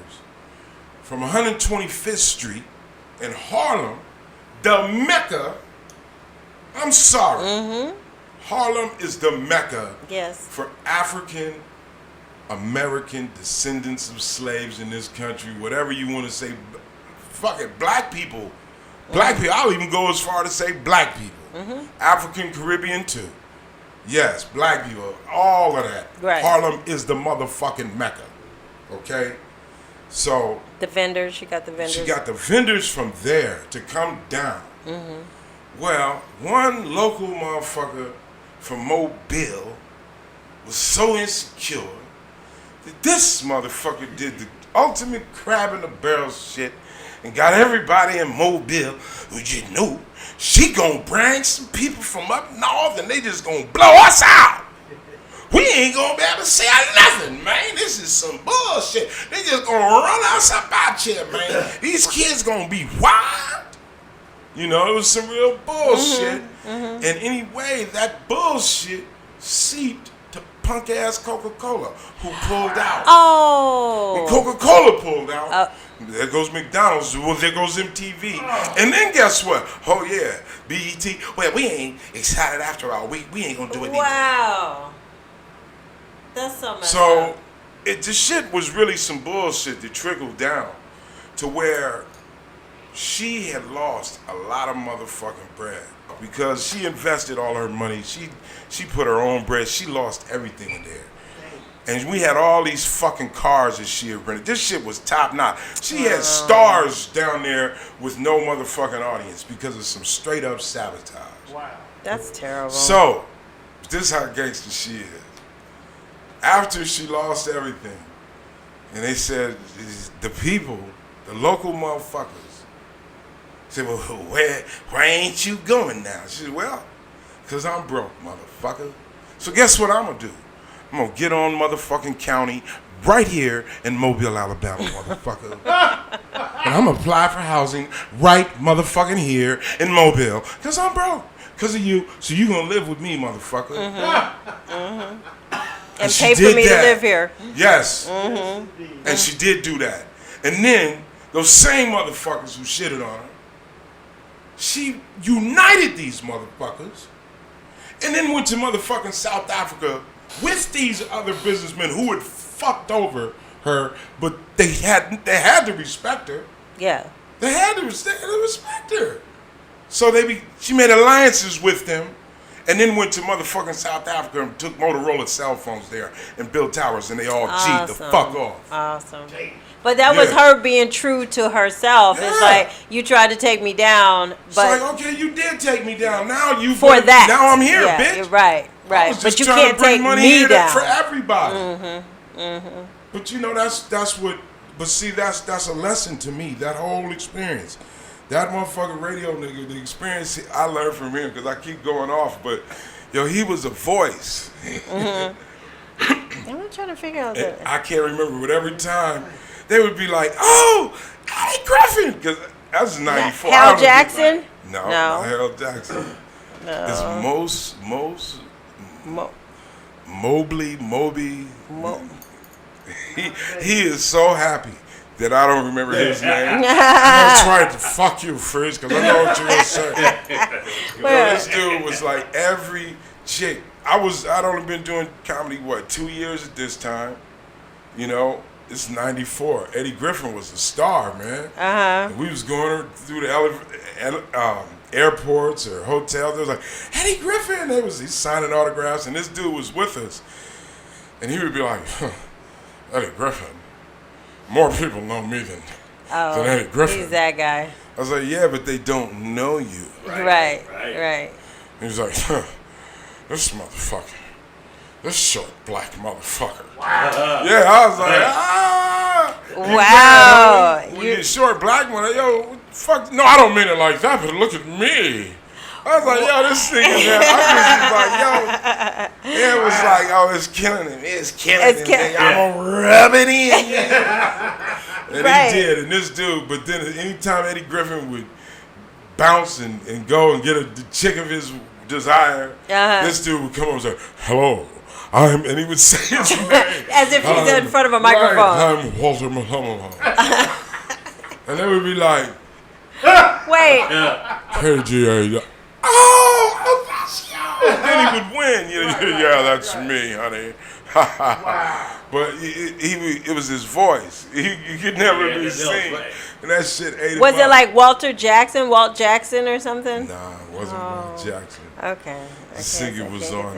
from 125th Street in Harlem, the Mecca, I'm sorry, Harlem is the Mecca for African American descendants of slaves in this country, whatever you want to say. Fuck it, black people. Black people, I'll even go as far to say black people. African Caribbean too. Yes, black people, all of that. Right. Harlem is the motherfucking Mecca. Okay? So The vendors, she got the vendors. she got the vendors from there to come down. Well, one local motherfucker from Mobile was so insecure that this motherfucker did the ultimate crab in the barrel shit and got everybody in Mobile who just knew she gonna bring some people from up north and they just gonna blow us out. We ain't gonna be able to say nothing, man. This is some bullshit. They just gonna run us up out here, man. These kids gonna be wild. You know, it was some real bullshit. And anyway, that bullshit seeped to punk ass Coca-Cola, who pulled out. Oh. When Coca-Cola pulled out, there goes McDonald's, well, there goes MTV. And then guess what? Oh yeah, BET. Well, we ain't excited after all. We ain't gonna do it either. Wow. That's so messed So, up. the shit was really some bullshit that trickled down to where she had lost a lot of motherfucking bread because she invested all her money. She put her own bread. She lost everything in there. And we had all these fucking cars that she had rented. This shit was top notch. She had stars down there with no motherfucking audience because of some straight up sabotage. Wow. That's terrible. So, this is how gangster she is. After she lost everything, and they said, the people, the local motherfuckers, said, well, where ain't you going now? She said, well, because I'm broke, motherfucker. So guess what I'm going to do? I'm going to get on motherfucking county right here in Mobile, Alabama, motherfucker. And I'm going to apply for housing right motherfucking here in Mobile because I'm broke. Because of you. So you going to live with me, motherfucker. And pay for me to live here. Yes. And she did do that. And then those same motherfuckers who shitted on her, she united these motherfuckers and then went to motherfucking South Africa with these other businessmen who had fucked over her, but they had to respect her. Yeah. They had to respect her. So she made alliances with them and then went to motherfucking South Africa and took Motorola cell phones there and built towers and they all G'd the fuck off. Awesome. But that was her being true to herself. Yeah. It's like, you tried to take me down, It's but like, okay, you did take me down. Now you for that. Now I'm here, yeah, bitch. You're right. I was But just you trying can't to bring take money me here down. for everybody. But you know, that's what. But see, that's a lesson to me. That whole experience, that motherfucking radio nigga, the experience I learned from him because I keep going off. But yo, he was a voice. I'm trying to figure out that. I can't remember, but every time they would be like, "Oh, Eddie Griffin," because that was '94. Hal Jackson? No, No. not Hal Jackson. No. It's Moby. He is so happy that I don't remember his name. I tried to fuck you, Frizz, because I know what you're gonna say. This dude was like every chick. I'd only been doing comedy 2 years at this time. You know, it's '94. Eddie Griffin was a star, man. And we was going through the airports or hotels. It was like, Eddie Griffin. He's signing autographs, and this dude was with us. And he would be like, Eddie Griffin. More people know me than Eddie Griffin. He's that guy. I was like, yeah, but they don't know you. Right. He was like, this motherfucker. This short black motherfucker. Wow. Yeah, I was like, Wow. You short black one, yo, fuck. No, I don't mean it like that, but look at me. I was like, yo, this nigga, man. I was just like, yo. It was like, oh, it's killing him. It's killing him. I'm going to rub it in. And he did. And this dude, but then anytime Eddie Griffin would bounce and go and get the chick of his desire, this dude would come over and say, hello. And he would say his name. As if he's in front of a microphone. Right, I'm Walter Muhammad. And they would be like, wait. Hey, G.A. Oh, that's you. And then he would win. Yeah, that's me, honey. But it was his voice. He could never be seen. And that shit ate him up. Was it like Walt Jackson or something? Nah, it wasn't Walt Jackson. Okay. The singer was on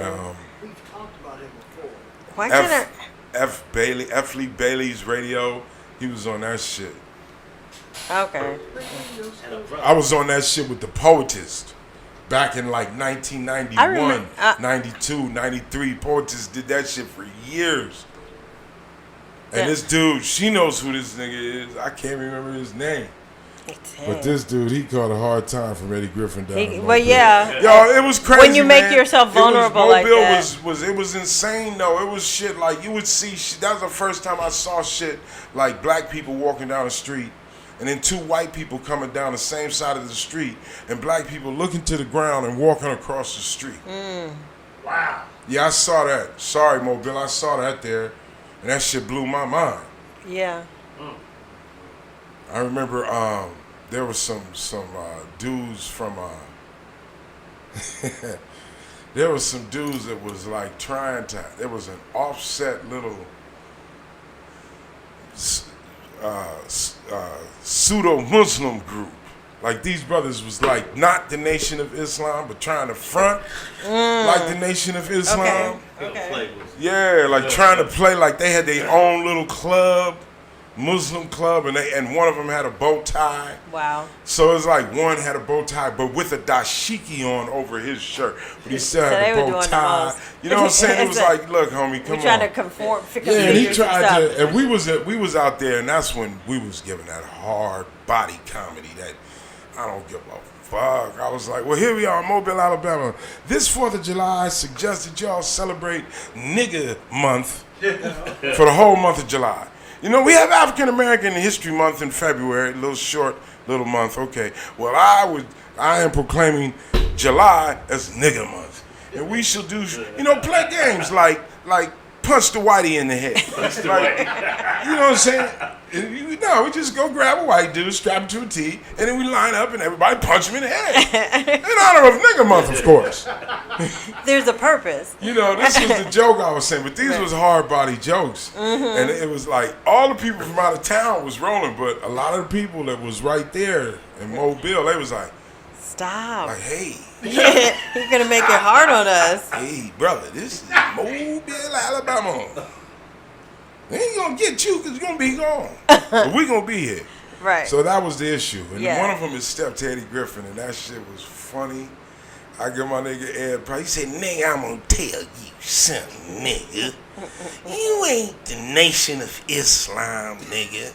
We've talked about him before. Why can't F. Lee Bailey's radio. He was on that shit. Okay. I was on that shit with the Poetist. Back in like 1991, 92, 93, Poetist did that shit for years. And this dude, she knows who this nigga is. I can't remember his name. But this dude, he caught a hard time from Eddie Griffin down in Well, yeah. Yo, it was crazy, when you make yourself vulnerable like that. It was insane, though. It was shit like, you would see shit. That was the first time I saw shit like black people walking down the street. And then two white people coming down the same side of the street, and black people looking to the ground and walking across the street. Wow. Yeah, I saw that. Sorry, Mobile, I saw that there, and that shit blew my mind. Yeah. I remember there was some dudes from there was some dudes that was like trying to. There was an offset little. Pseudo-Muslim group. Like these brothers was like not the Nation of Islam, but trying to front like the Nation of Islam. Okay. Yeah, like trying to play like they had their own little club, Muslim club, and one of them had a bow tie. Wow. So it's like one had a bow tie, but with a dashiki on over his shirt, but he still had a bow tie. You know what I'm saying? It was like, look, homie, come on. Trying to conform. Yeah, and he tried to, and we was out there, and that's when we was giving that hard body comedy that I don't give a fuck. I was like, well, here we are in Mobile, Alabama. This 4th of July, I suggest that y'all celebrate Nigga Month for the whole month of July. You know, we have African American History Month in February, a little short little month. Okay, well, I am proclaiming July as Nigga Month, and we shall do, play games like punch the whitey in the head. You know what I'm saying? No, we just go grab a white dude, strap him to a T, and then we line up and everybody punch him in the head. In honor of Nigga Month, of course. There's a purpose. This was the joke I was saying, but these was hard body jokes. And it was like all the people from out of town was rolling, but a lot of the people that was right there in Mobile, they was like, stop. Like, hey. You're going to make it hard on us. Hey, brother, this is Mobile, Alabama. They ain't going to get you because you're going to be gone. But we going to be here. Right. So that was the issue. And one of them is Step to Eddie Griffin, and that shit was funny. I give my nigga Ed Price. He said, nigga, I'm going to tell you something, nigga. You ain't the Nation of Islam, nigga.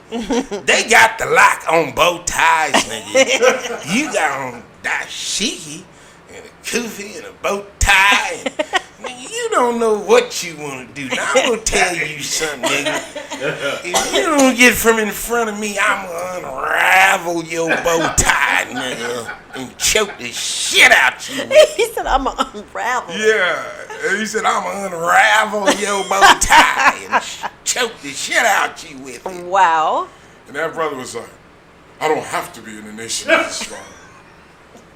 They got the lock on bow ties, nigga. You got on dashiki and a kufi and a bow tie. And, You don't know what you want to do. Now I'm gonna tell you something, nigga. If you don't get from in front of me, I'm gonna unravel your bow tie, nigga, and choke the shit out you. He said, "I'm gonna unravel." Yeah, and he said, I'm gonna unravel your bow tie and choke the shit out you with it. Wow. And that brother was like, I don't have to be in the Nation of Islam.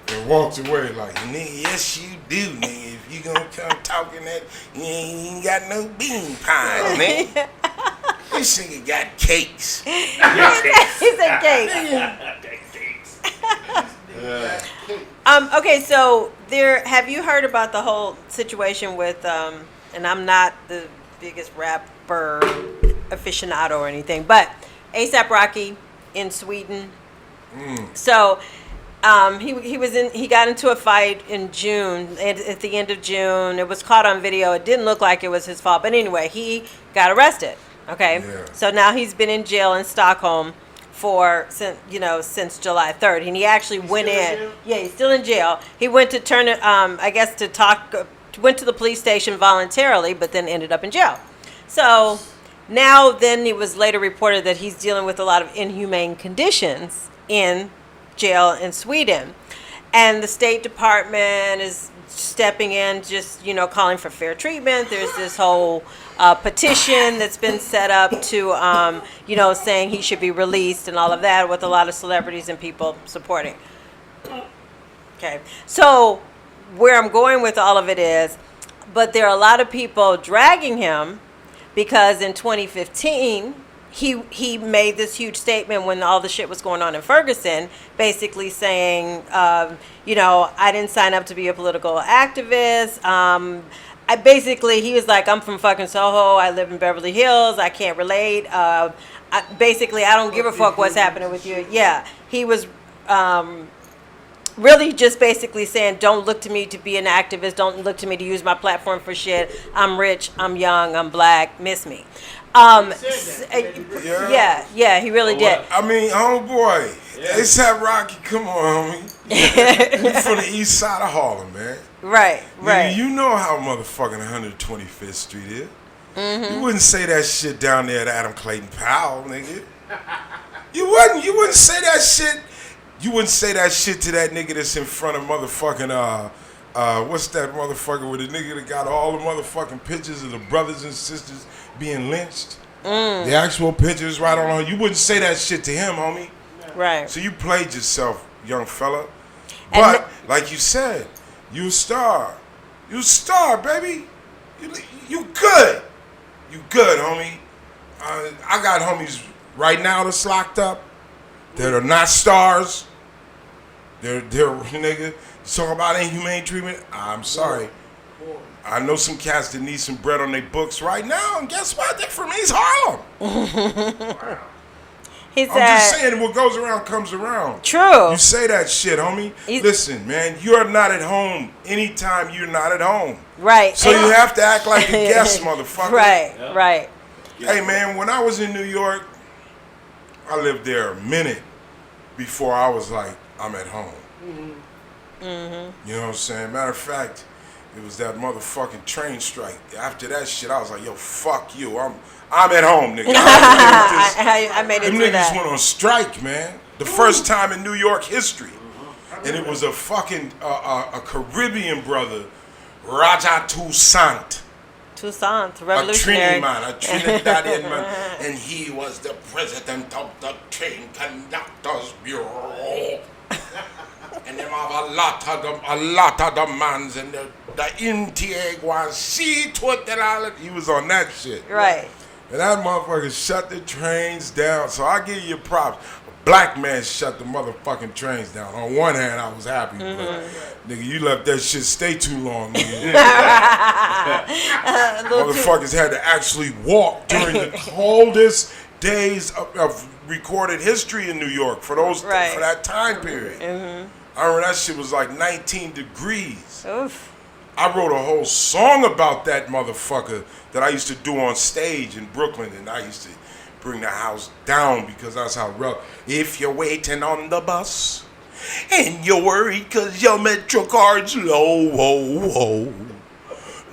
And walked away like, nigga, yes you do, nigga. If you gonna come talking that, you ain't got no bean pies, nigga. This nigga got cakes. He said cake. Okay, so have you heard about the whole situation with and I'm not the biggest rapper aficionado or anything, but A$AP Rocky in Sweden. So he got into a fight in June, at the end of June. It was caught on video. It didn't look like it was his fault, but anyway, he got arrested. Okay, Yeah. So now he's been in jail in Stockholm since July 3rd, and he actually went in. Yeah, he's still in jail. He went to went to the police station voluntarily, but then ended up in jail. So now, then it was later reported that he's dealing with a lot of inhumane conditions in jail in Sweden, and the State Department is stepping in, just calling for fair treatment. There's this whole petition that's been set up to saying he should be released and all of that, with a lot of celebrities and people supporting. Okay, so where I'm going with all of it is, but there are a lot of people dragging him because in 2015 he made this huge statement when all the shit was going on in Ferguson, basically saying, I didn't sign up to be a political activist. He was like, I'm from fucking Soho. I live in Beverly Hills. I can't relate. I don't give a fuck what's happening with you. Yeah, he was really just basically saying, don't look to me to be an activist. Don't look to me to use my platform for shit. I'm rich. I'm young. I'm black. Miss me. Yeah, he really did. I mean, homeboy, A$AP Rocky, come on, homie. You from the east side of Harlem, man. Right. Nigga, you know how motherfucking 125th Street is. Mm-hmm. You wouldn't say that shit down there at Adam Clayton Powell, nigga. You wouldn't say that shit. You wouldn't say that shit to that nigga that's in front of motherfucking what's that motherfucker with the nigga that got all the motherfucking pictures of the brothers and sisters being lynched? The actual pictures right on. You wouldn't say that shit to him, homie. Right. So you played yourself, young fella. But like you said, you a star. You a star, baby. You good. You good, homie. I got homies right now that's locked up that are not stars. They're nigga. Talking about inhumane treatment. I'm sorry. I know some cats that need some bread on their books right now, and guess what? They're from East Harlem. He said, I'm just saying, what goes around comes around. True. You say that shit, homie. Listen, man, you're not at home anytime you're not at home. Right. So you have to act like a guest, motherfucker. Right, right. Hey, man, when I was in New York, I lived there a minute before I was like, I'm at home. You know what I'm saying? Matter of fact, it was that motherfucking train strike. After that shit, I was like, yo, fuck you. I'm at home, nigga. I made it Them through niggas that. went on strike, man. The first time in New York history. And it was a fucking a Caribbean brother, Raja Toussaint. Toussaint, A revolutionary. Trinidadian man. And he was the president of the Train Conductors Bureau. And them have a lot of demands, and the Intiaguan he was on that shit. Right. And that motherfucker shut the trains down. So I give you props. A black man shut the motherfucking trains down. On one hand, I was happy, but nigga, you left that shit stay too long, nigga. Motherfuckers had to actually walk during the coldest days of recorded history in New York for that time period. I remember that shit was like 19 degrees. Oof. I wrote a whole song about that motherfucker that I used to do on stage in Brooklyn, and I used to bring the house down because that's how rough. If you're waiting on the bus and you're worried because your Metro card's low,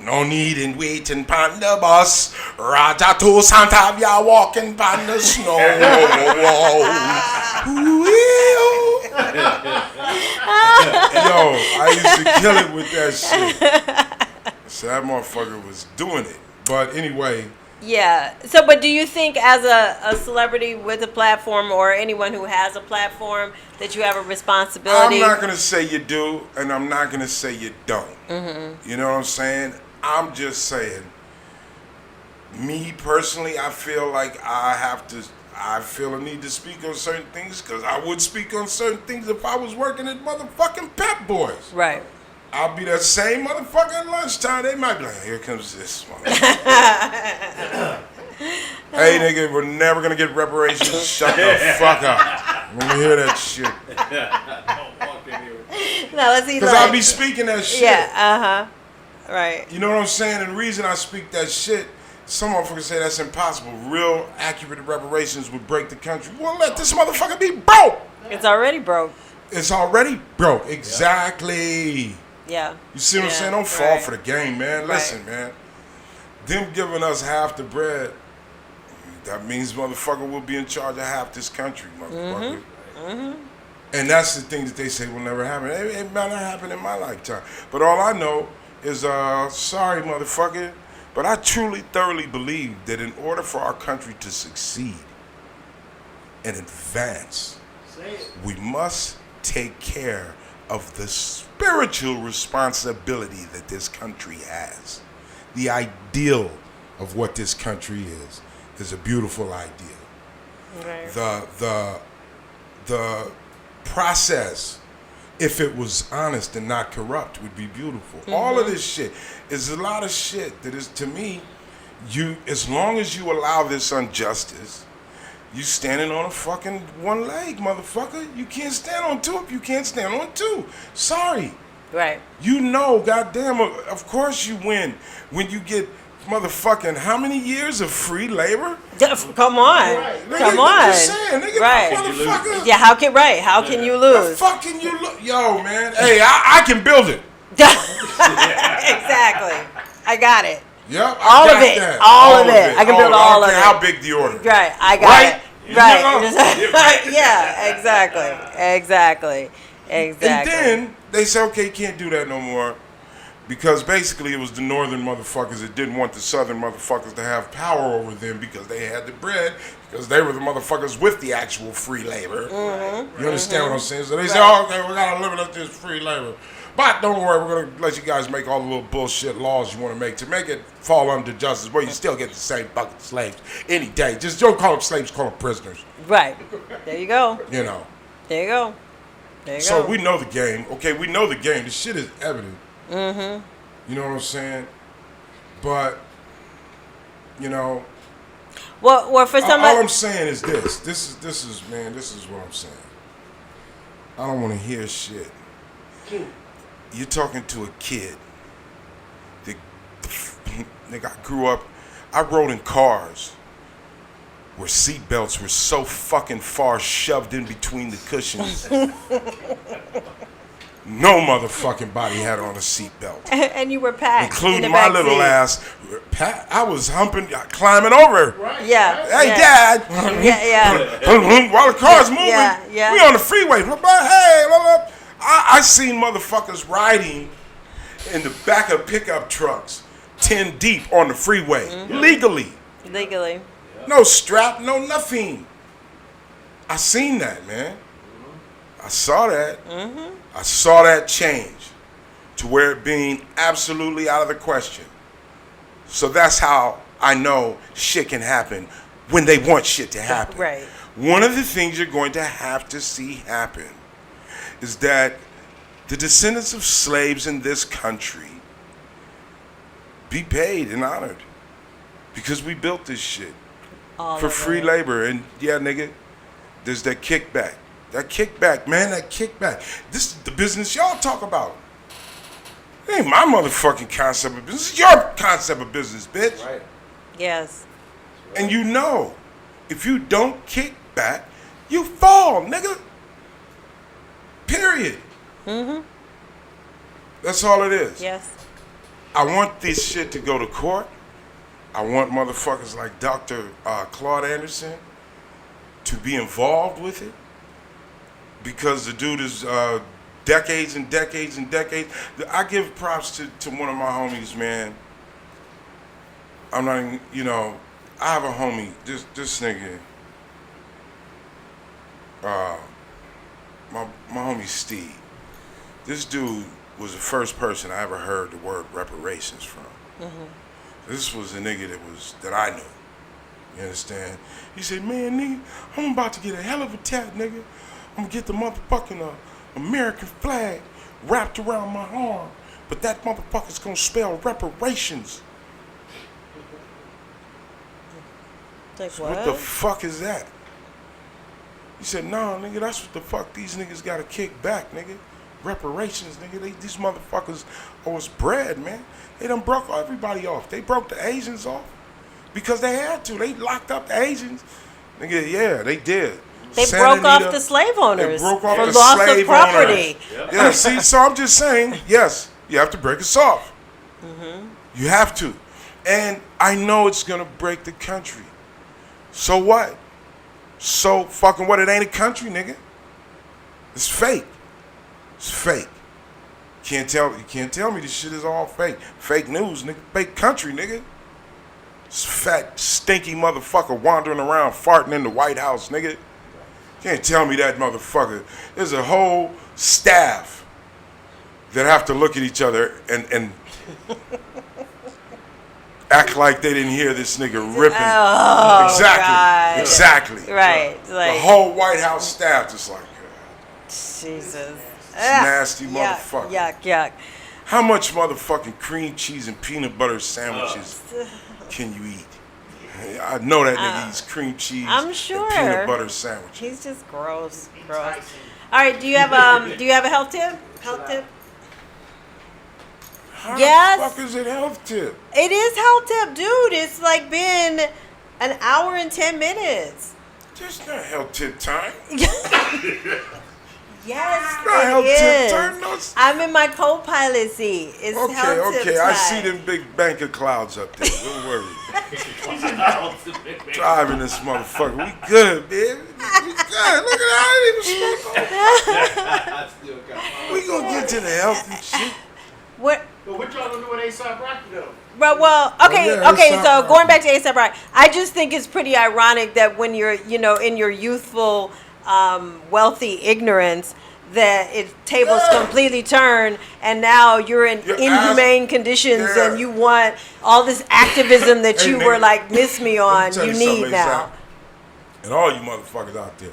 No need in waiting pon the bus. Raja to Santa, we are walking pon the snow. Yo, I used to kill it with that shit. So that motherfucker was doing it. But anyway. Yeah. So, but do you think as a celebrity with a platform or anyone who has a platform that you have a responsibility? I'm not going to say you do, and I'm not going to say you don't. You know what I'm saying? I'm just saying, me personally, I feel like I feel a need to speak on certain things because I would speak on certain things if I was working at motherfucking Pep Boys. Right. I'll be that same motherfucker at lunchtime. They might be like, here comes this motherfucker. Hey, nigga, we're never going to get reparations. Shut the fuck up. Let me hear that shit. No, let's see. Because I'll be speaking that shit. Yeah, right. You know what I'm saying? And the reason I speak that shit, some motherfuckers say that's impossible. Real accurate reparations would break the country. Well, let this motherfucker be broke. It's already broke. It's already broke. Exactly. Yeah. You see what I'm saying? Don't fall for the game, man. Listen, man. Them giving us half the bread, that means motherfucker will be in charge of half this country, motherfucker. And that's the thing that they say will never happen. It might not happen in my lifetime. But all I know is, sorry, motherfucker, but I truly, thoroughly believe that in order for our country to succeed and advance, we must take care of the spiritual responsibility that this country has. The ideal of what this country is a beautiful ideal. Right. The process, if it was honest and not corrupt, would be beautiful. All of this shit is a lot of shit that is, to me, as long as you allow this injustice, you standing on a fucking one leg, motherfucker. You can't stand on two if you can't stand on two. Sorry. Right. You know, goddamn, of course you win when you get motherfucking how many years of free labor? Come on. Right. Come on. I'm just saying, nigga, right. motherfucker. Yeah, how can you lose? The fuck can you look? Yo, man. Hey, I can build it. Exactly. I got it. Yep, all of it. That. All of it. I can build all of it. How big the order? Right. I got it. Right. Yeah, exactly. And then they say, okay, you can't do that no more. Because basically it was the northern motherfuckers that didn't want the southern motherfuckers to have power over them because they had the bread, because they were the motherfuckers with the actual free labor. You understand what I'm saying? So they say, oh, okay, we gotta limit up this free labor. But don't worry, we're gonna let you guys make all the little bullshit laws you want to make to make it fall under justice, where you still get the same bucket slaves any day. Just don't call them slaves, call them prisoners. Right. There you go. You know. There you go. So we know the game. Okay, we know the game. The shit is evident. You know what I'm saying? But, you know. Well, for some. All I'm saying is this. This is what I'm saying. I don't want to hear shit. You're talking to a kid. Nigga, I grew up, I rode in cars where seatbelts were so fucking far shoved in between the cushions. No motherfucking body had on a seatbelt. And you were packed. Including my little ass. I was climbing over. Right. Yeah. Hey, Dad. Yeah. While the car's moving, yeah. we on the freeway. Hey, I seen motherfuckers riding in the back of pickup trucks, 10 deep on the freeway, legally. No strap, no nothing. I seen that, man. I saw that. I saw that change to where it being absolutely out of the question. So that's how I know shit can happen when they want shit to happen. Right. One of the things you're going to have to see happen is that the descendants of slaves in this country be paid and honored, because we built this shit for free labor. And yeah, nigga, there's that kickback. That kickback, man, that kickback. This is the business y'all talk about. It ain't my motherfucking concept of business. It's your concept of business, bitch. Right. Yes. And you know, if you don't kick back, you fall, nigga. Period. That's all it is. Yes. I want this shit to go to court. I want motherfuckers like Dr. Claude Anderson to be involved with it, because the dude is decades and decades and decades. I give props to one of my homies, man. I'm not even, you know, I have a homie, this nigga, my homie Steve. This dude was the first person I ever heard the word reparations from. This was a nigga that I knew. You understand? He said, man, nigga, I'm about to get a hell of a tat, nigga. I'm gonna get the motherfucking American flag wrapped around my arm, but that motherfucker's gonna spell reparations. Like So what the fuck is that? He said, no, nigga, that's what the fuck these niggas gotta kick back, nigga. Reparations, nigga. These motherfuckers owe us bread, man. They done broke everybody off. They broke the Asians off because they had to. They locked up the Asians. Nigga, yeah, they did. They Santa broke off Anita, the slave owners they broke off for the loss slave of property. owners. Yeah, see, so I'm just saying, yes, you have to break us off. You have to. And I know it's going to break the country. So what? So fucking what? It ain't a country, nigga. It's fake. It's fake. You can't tell me this shit is all fake. Fake news, nigga. Fake country, nigga. This fat, stinky motherfucker wandering around farting in the White House, nigga. Can't tell me that motherfucker. There's a whole staff that have to look at each other and act like they didn't hear this nigga ripping. Oh, exactly. God. Exactly. Right. Like, the whole White House staff just like, Jesus. nasty Yuck, motherfucker. yuck. How much motherfucking cream cheese and peanut butter sandwiches can you eat? I know that nigga eats cream cheese I'm sure. and peanut butter sandwiches. He's just gross. All right, do you have a health tip? Health tip? How Yes. the fuck is it health tip? It is health tip, dude. It's like been an hour and 10 minutes. Just not health tip time. Yes, Not health it tip is. time. No, it's- I'm in my co-pilot seat. It's health tip Okay. time. I see them big bank of clouds up there. Don't worry. Driving this motherfucker. We good, man. We good. Look at how I didn't even smoke on. We gonna get to the health and shit. What? But what y'all gonna do with A$AP Rocky though? Well, okay, yeah, okay. A$AP So Rocky. going back to A$AP Rocky, I just think it's pretty ironic that when you're, in your youthful, wealthy ignorance, that tables completely turn, and now you're in Your inhumane ass- conditions, Yeah. and you want all this activism that Hey, you nigga, were like, miss me Let me on. tell You something, need now. A$AP. And all you motherfuckers out there,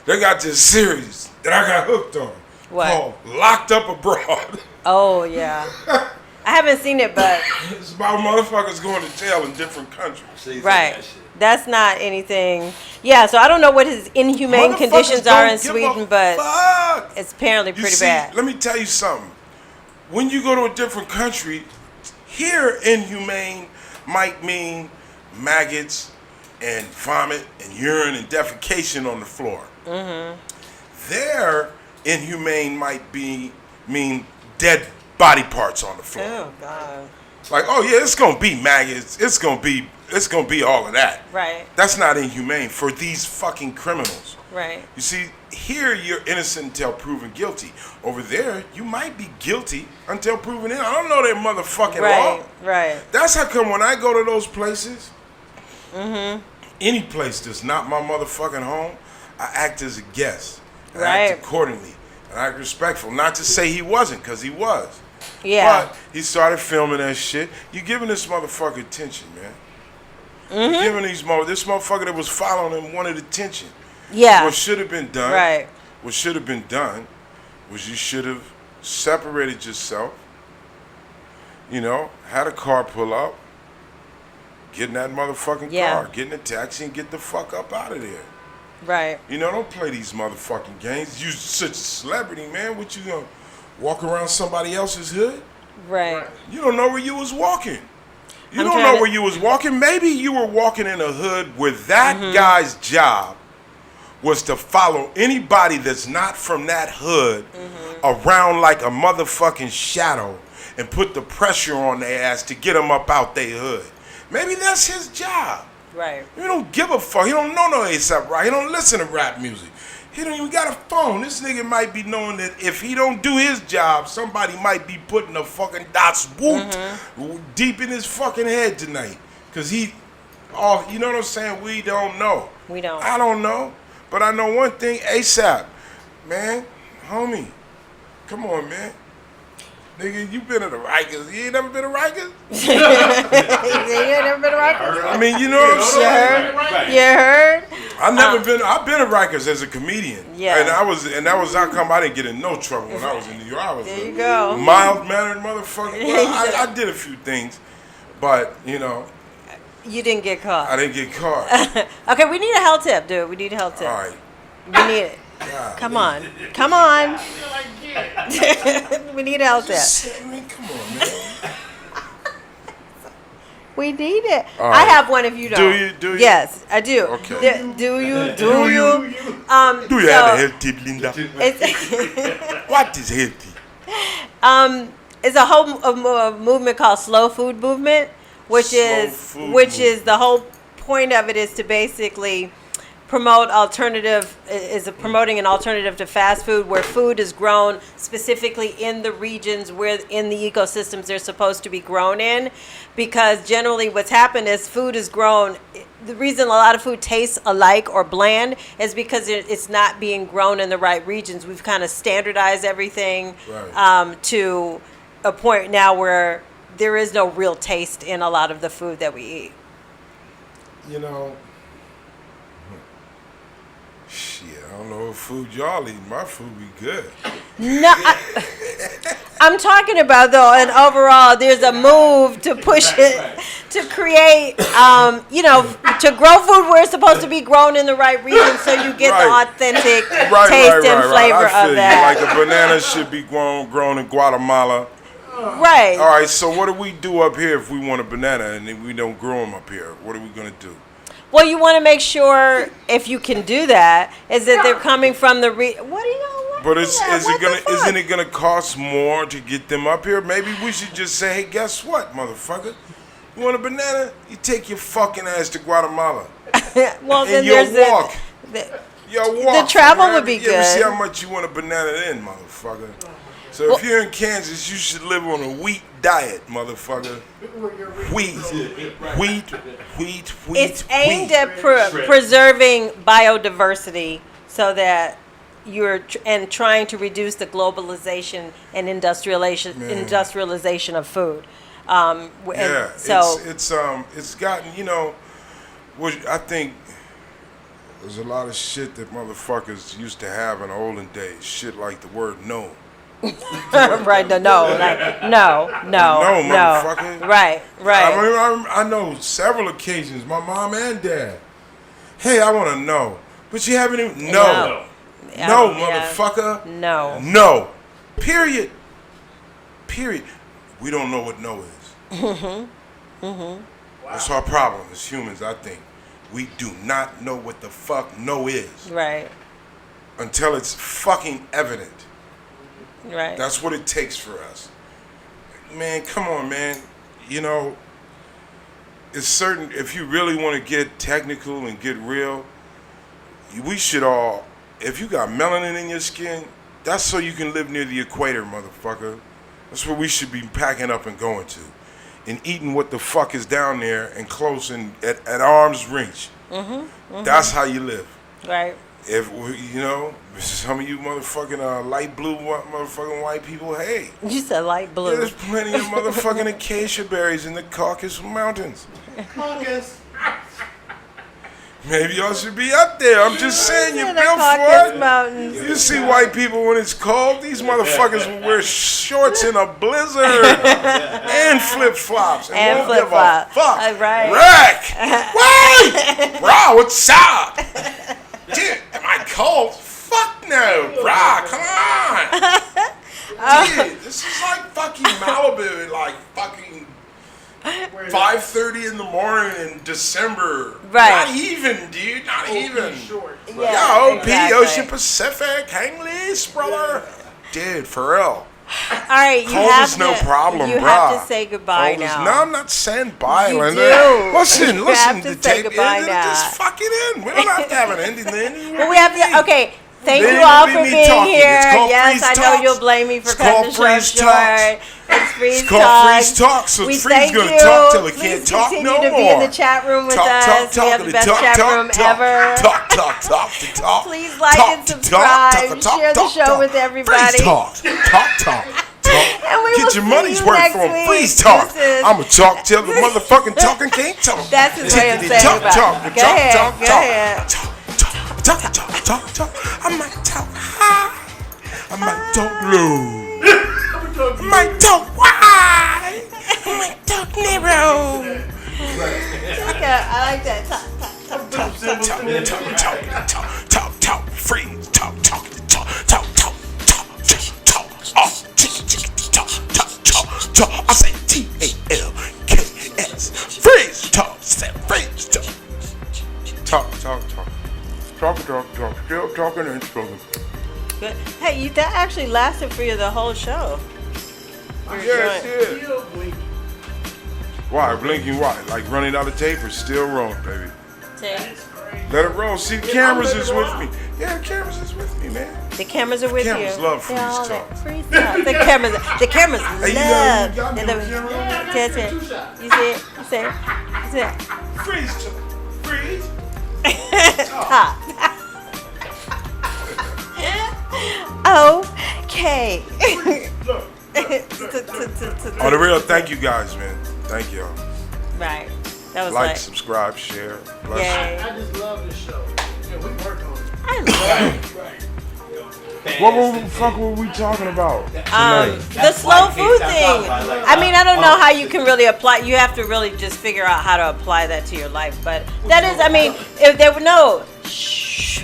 they got this series that I got hooked on. What? Called Locked Up Abroad. Oh yeah, I haven't seen it, but It's about motherfuckers going to jail in different countries. right. That's not anything. Yeah, so I don't know what his inhumane Motherfuckers conditions are in don't give a Sweden, but fuck. it's apparently You pretty see, bad. let me tell you something. When you go to a different country, here inhumane might mean maggots and vomit and urine and defecation on the floor. There, inhumane might mean dead body parts on the floor. Oh God. Like, oh yeah, it's gonna be maggots. It's gonna be all of that. Right. That's not inhumane for these fucking criminals. Right. You see, here you're innocent until proven guilty. Over there, you might be guilty until proven innocent. I don't know their motherfucking Right. law. Right. That's how come when I go to those places, any place that's not my motherfucking home, I act as a guest. I Right. act accordingly. And I act respectful. Not to say he wasn't, because he was. Yeah. But he started filming that shit. You giving this motherfucker attention, man. You giving this motherfucker that was following him wanted attention. Yeah. What should have been done, Right. what should have been done was you should have separated yourself, had a car pull up, get in that motherfucking Yeah. car, get in a taxi and get the fuck up out of there. Right. Don't play these motherfucking games. You such a celebrity, man. What, you gonna walk around somebody else's hood? Right. You don't know where you was walking. You I'm don't trying know to- where you was walking. Maybe you were walking in a hood where that guy's job was to follow anybody that's not from that hood around like a motherfucking shadow and put the pressure on their ass to get them up out their hood. Maybe that's his job. Right. He don't give a fuck. He don't know no ASAP Rocky. He don't listen to rap music. He don't even got a phone. This nigga might be knowing that if he don't do his job, somebody might be putting a fucking dots deep in his fucking head tonight. Cause you know what I'm saying? We don't know. We don't. I don't know. But I know one thing, ASAP. Man, homie. Come on, man. Nigga, you been to the Rikers. You ain't never been to Rikers? You ain't never been to Rikers? I mean, you know what I'm saying? You heard? I've been to Rikers as a comedian. Yeah. And that was how come I didn't get in no trouble when I was in New York. I was There you go. mild-mannered motherfucker. Well, I did a few things, but, you know. You didn't get caught. I didn't get caught. Okay, we need a health tip, dude. We need a health tip. All right. We need it. God, Come on. Come on. We need a health tip. I mean, come on, man. We need it. All I right. have one if you don't. Do you? Yes, I do. Okay. Do you? Do you have a health tip, Linda? It's, What is healthy? it's a whole movement called Slow Food Movement, which is the whole point of it is to basically promoting an alternative to fast food, where food is grown specifically in the regions where in the ecosystems they're supposed to be grown in, because generally what's happened is food is grown. The reason a lot of food tastes alike or bland is because it's not being grown in the right regions. We've kind of standardized everything to a point now where there is no real taste in a lot of the food that we eat. You know, shit, I don't know what food y'all eat. My food be good. No, I'm talking about though, and overall, there's a move to push it to create, to grow food where it's supposed to be grown in the right region, so you get the authentic taste and flavor of that. Like a banana should be grown in Guatemala. Right. All right. So what do we do up here if we want a banana and we don't grow them up here? What are we gonna do? Well, you want to make sure, if you can do that, is that they're coming from the What do you know? But isn't it gonna cost more to get them up here? Maybe we should just say, hey, guess what, motherfucker? You want a banana? You take your fucking ass to Guatemala. Well, then and you'll walk. The travel would be You ever see good. how much you want a banana in, motherfucker? So if you're in Kansas, you should live on a wheat diet, motherfucker. Wheat. It's aimed at preserving biodiversity so that and trying to reduce the globalization and industrialization of food. It's gotten, I think there's a lot of shit that motherfuckers used to have in the olden days. Shit like the word no. Right, no, motherfucker. Right. I know several occasions, my mom and dad. Hey, I want to know, but you haven't even No, motherfucker. No. Period. We don't know what no is. That's our problem as humans. I think we do not know what the fuck no is. Right. Until it's fucking evident. Right. That's what it takes for us. Man, come on, man. It's certain, if you really want to get technical and get real, we should all, if you got melanin in your skin, that's so you can live near the equator, motherfucker. That's where we should be packing up and going to. And eating what the fuck is down there and close and at arm's reach. That's how you live. Right. If some of you motherfucking light blue motherfucking white people, hey. You said light blue. There's plenty of motherfucking acacia berries in the Caucasus Mountains. Caucus. Maybe y'all should be up there. I'm just saying, you're the built Caucasus for it. Mountains. You see white people when it's cold, these motherfuckers will wear shorts in a blizzard and flip-flops. And won't flip-flops. give a fuck. Right. Wait! Bro, what's up? Dude, am I cold? Fuck no, bro. Come on. Dude, this is like fucking Malibu, like fucking 5:30 in the morning in December. Right. Not even, dude. Not even. Short. Yeah, OP, exactly. Ocean Pacific, hang loose, brother. Dude, for real. All right, you Cold have is to. no problem, You bruh. have to say goodbye Cold is- now. No, I'm not saying bye, You Linda. do. Listen, You listen. have to the say tape goodbye is, now. Just fuck it in. We don't have to have an ending. The ending But we have to. Okay. Thank Then you all it'll for be me being talking. here. It's called Yes, Freeze I know Talks. you'll blame me for It's cutting called the show Freeze short. Talks. It's Freeze It's called Talks. Freeze Talks. So We Freeze thank gonna you. talk till he Please can't talk continue no to more. be in the chat room with talk, us. Talk, We have the best chat room ever. Talk. Please like and subscribe. Share the show with everybody. Freeze Talk. And we will Get your see money's you worth next for week. Freeze Talk. This is- I'ma talk till the motherfucking talking can't talk. That's his way of saying goodbye. Go ahead. Talk. I might talk high. I might talk low. I might talk wide. I might talk narrow. Yeah, I like that. Talk. Freeze. Talk. I say TALKS. Freeze talk. Freeze talk. Talk. Still talking and spoken. Good. Hey, that actually lasted for you the whole show. Yes. Still blinking. Why? Blinking why? Like running out of tape or still rolling, baby? That's crazy. Let it roll. See, the cameras is with me. Yeah, the cameras is with me, man. The cameras are with cameras you. love They're all Freeze there. Talk. Freeze Talk. The cameras Hey, you love. got me And on the- camera? That's it. You see it? You see it? You see it? Freeze talk. Freeze. Ha. Okay. Oh, the real. Thank you guys, man. Thank y'all. Right. That was Like, subscribe, share. Bless you. yay. I just love this show. Yeah, we work on it. I love What the fuck were we talking about tonight? the slow food thing. I mean, I don't know how you can really apply. You have to really just figure out how to apply that to your life. But that is, I mean, if there were no. Shh.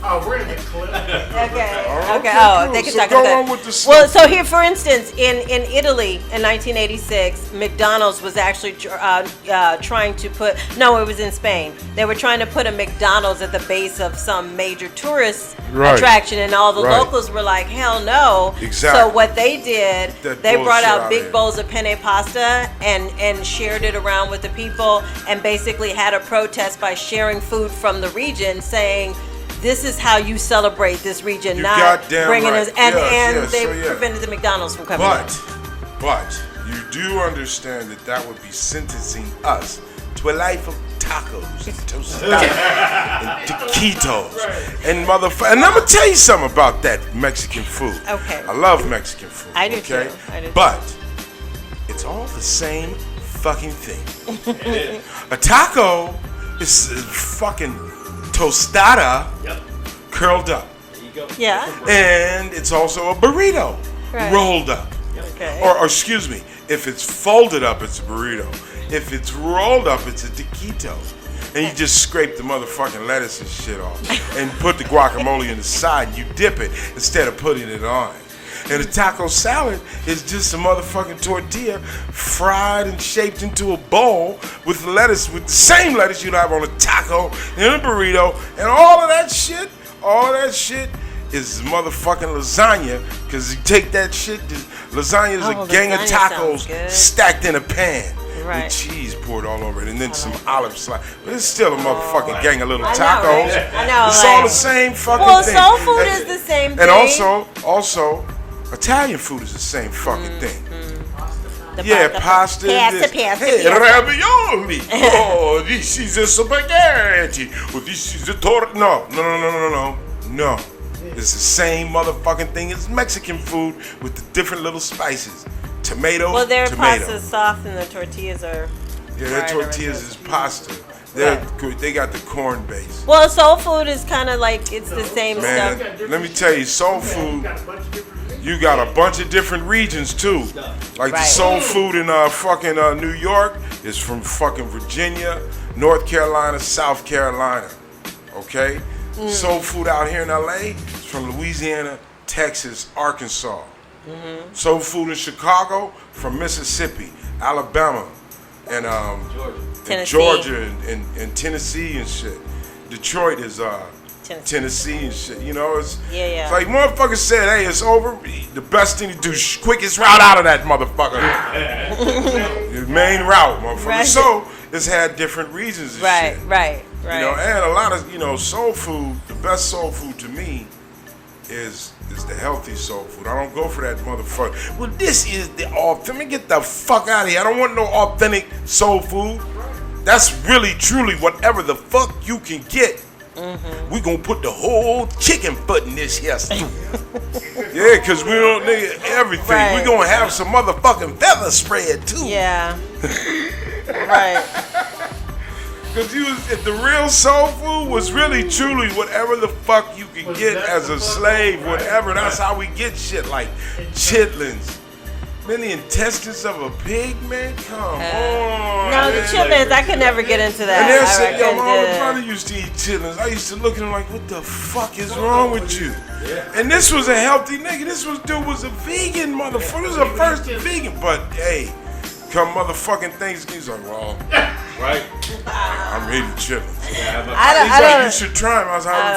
Oh, we're in the clip. Okay. Okay, Oh, cool. they can So talk go about on that. with the slow Well, so here, for instance, in Italy in 1986, McDonald's was actually trying to put. No, it was in Spain. They were trying to put a McDonald's at the base of some major tourist Right. attraction, and all the Right. locals were like, "Hell no!" Exactly. So what they did, That they brought bullshit out out big there. bowls of penne pasta and shared it around with the people, and basically had a protest by sharing food from the region, saying, this is how you celebrate this region, You not goddamn bringing right. us. And Yes, they so yeah. prevented the McDonald's from coming. in. But you do understand that would be sentencing us to a life of tacos and tostadas and taquitos and motherfucker. And I'm gonna tell you something about that Mexican food. Okay. I love Mexican food. I do okay? too. I do too. But it's all the same fucking thing. A taco is fucking tostada curled up. There you go. Yeah. And it's also a burrito Right. rolled up. Okay. Or excuse me, if it's folded up, it's a burrito. If it's rolled up, it's a taquito. And you just scrape the motherfucking lettuce and shit off. And put the guacamole in the side and you dip it instead of putting it on. And a taco salad is just a motherfucking tortilla fried and shaped into a bowl with lettuce, with the same lettuce you'd have on a taco and a burrito. And all of that shit is motherfucking lasagna, because you take that shit, lasagna is Oh, a gang of lasagna sounds tacos good. stacked in a pan Right. with cheese poured all over it, and then some olive slice. But it's still a motherfucking gang of little I know, tacos. right? I know, It's like- all the same fucking Well, thing. soul food And- is the same And thing. also, Italian food is the same fucking thing. The Yeah, pasta. Pasta. Hey, ravioli. Oh, this is a spaghetti. Oh, this is a torta. No. It's the same motherfucking thing as Mexican food with the different little spices. Tomato, Well, their tomato. pasta's soft and the tortillas are. Yeah, their fried tortillas already. is pasta. They got the corn base. Well, soul food is kind of like it's the same Man, stuff. let me tell you, soul food. You got a bunch of different regions too. Like the Right. soul food in fucking New York is from fucking Virginia, North Carolina, South Carolina. Okay? Soul food out here in LA is from Louisiana, Texas, Arkansas. Soul food in Chicago from Mississippi, Alabama, and Tennessee. Georgia and Tennessee and shit. Detroit is Tennessee and shit. You know, it's Yeah. like motherfuckers said, hey, it's over. The best thing to do, quickest route out of that motherfucker. The main route, motherfucker. Right. So it's had different reasons and shit. Right. You know, and a lot of, soul food, the best soul food to me is the healthy soul food. I don't go for that motherfucker. Well, this is the authentic. Let me get the fuck out of here. I don't want no authentic soul food. That's really, truly whatever the fuck you can get. We gonna put the whole chicken foot in this here stew. Yeah, cause we don't need everything. Right. We gonna have some motherfucking feather spread too. Yeah. Right. Cause if the real soul food was really truly whatever the fuck you can get as a slave, whatever. That's how we get shit like chitlins. Man, the intestines of a pig, man. Come on. No, the man. chitlins, I could never get into that. And they I said, yo, my older couldn't, brother used to eat chitlins. I used to look at him like, what the fuck is wrong with you? And this was a healthy nigga. Dude was a vegan motherfucker. This was the first vegan. But hey, come motherfucking Thanksgiving, he's like, well, Right? I'm eating chitlins. He's I like, don't, you should try them. I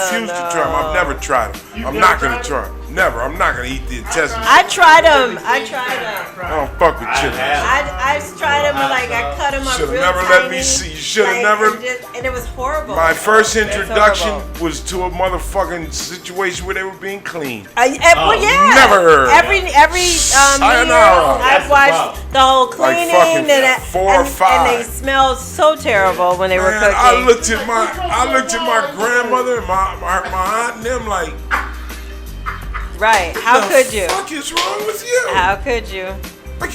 refuse to try them. I've never tried them. I'm not gonna try them. Never. I'm not gonna eat the intestines. I tried them. I don't fuck with chitlins. I tried them, like I cut them up Should've real never tiny. let me see. You should've never. And it was horrible. My first It's introduction horrible. was to a motherfucking situation where they were being clean. Well, yeah. Never heard. Every Sayonara. year I've watched the whole Like cleaning fucking and 4 or 5. and they smelled so terrible when they were Man, cooking. I looked at my grandmother and my aunt and them like, Right? How could you? What the fuck is wrong with you? How could you? Like,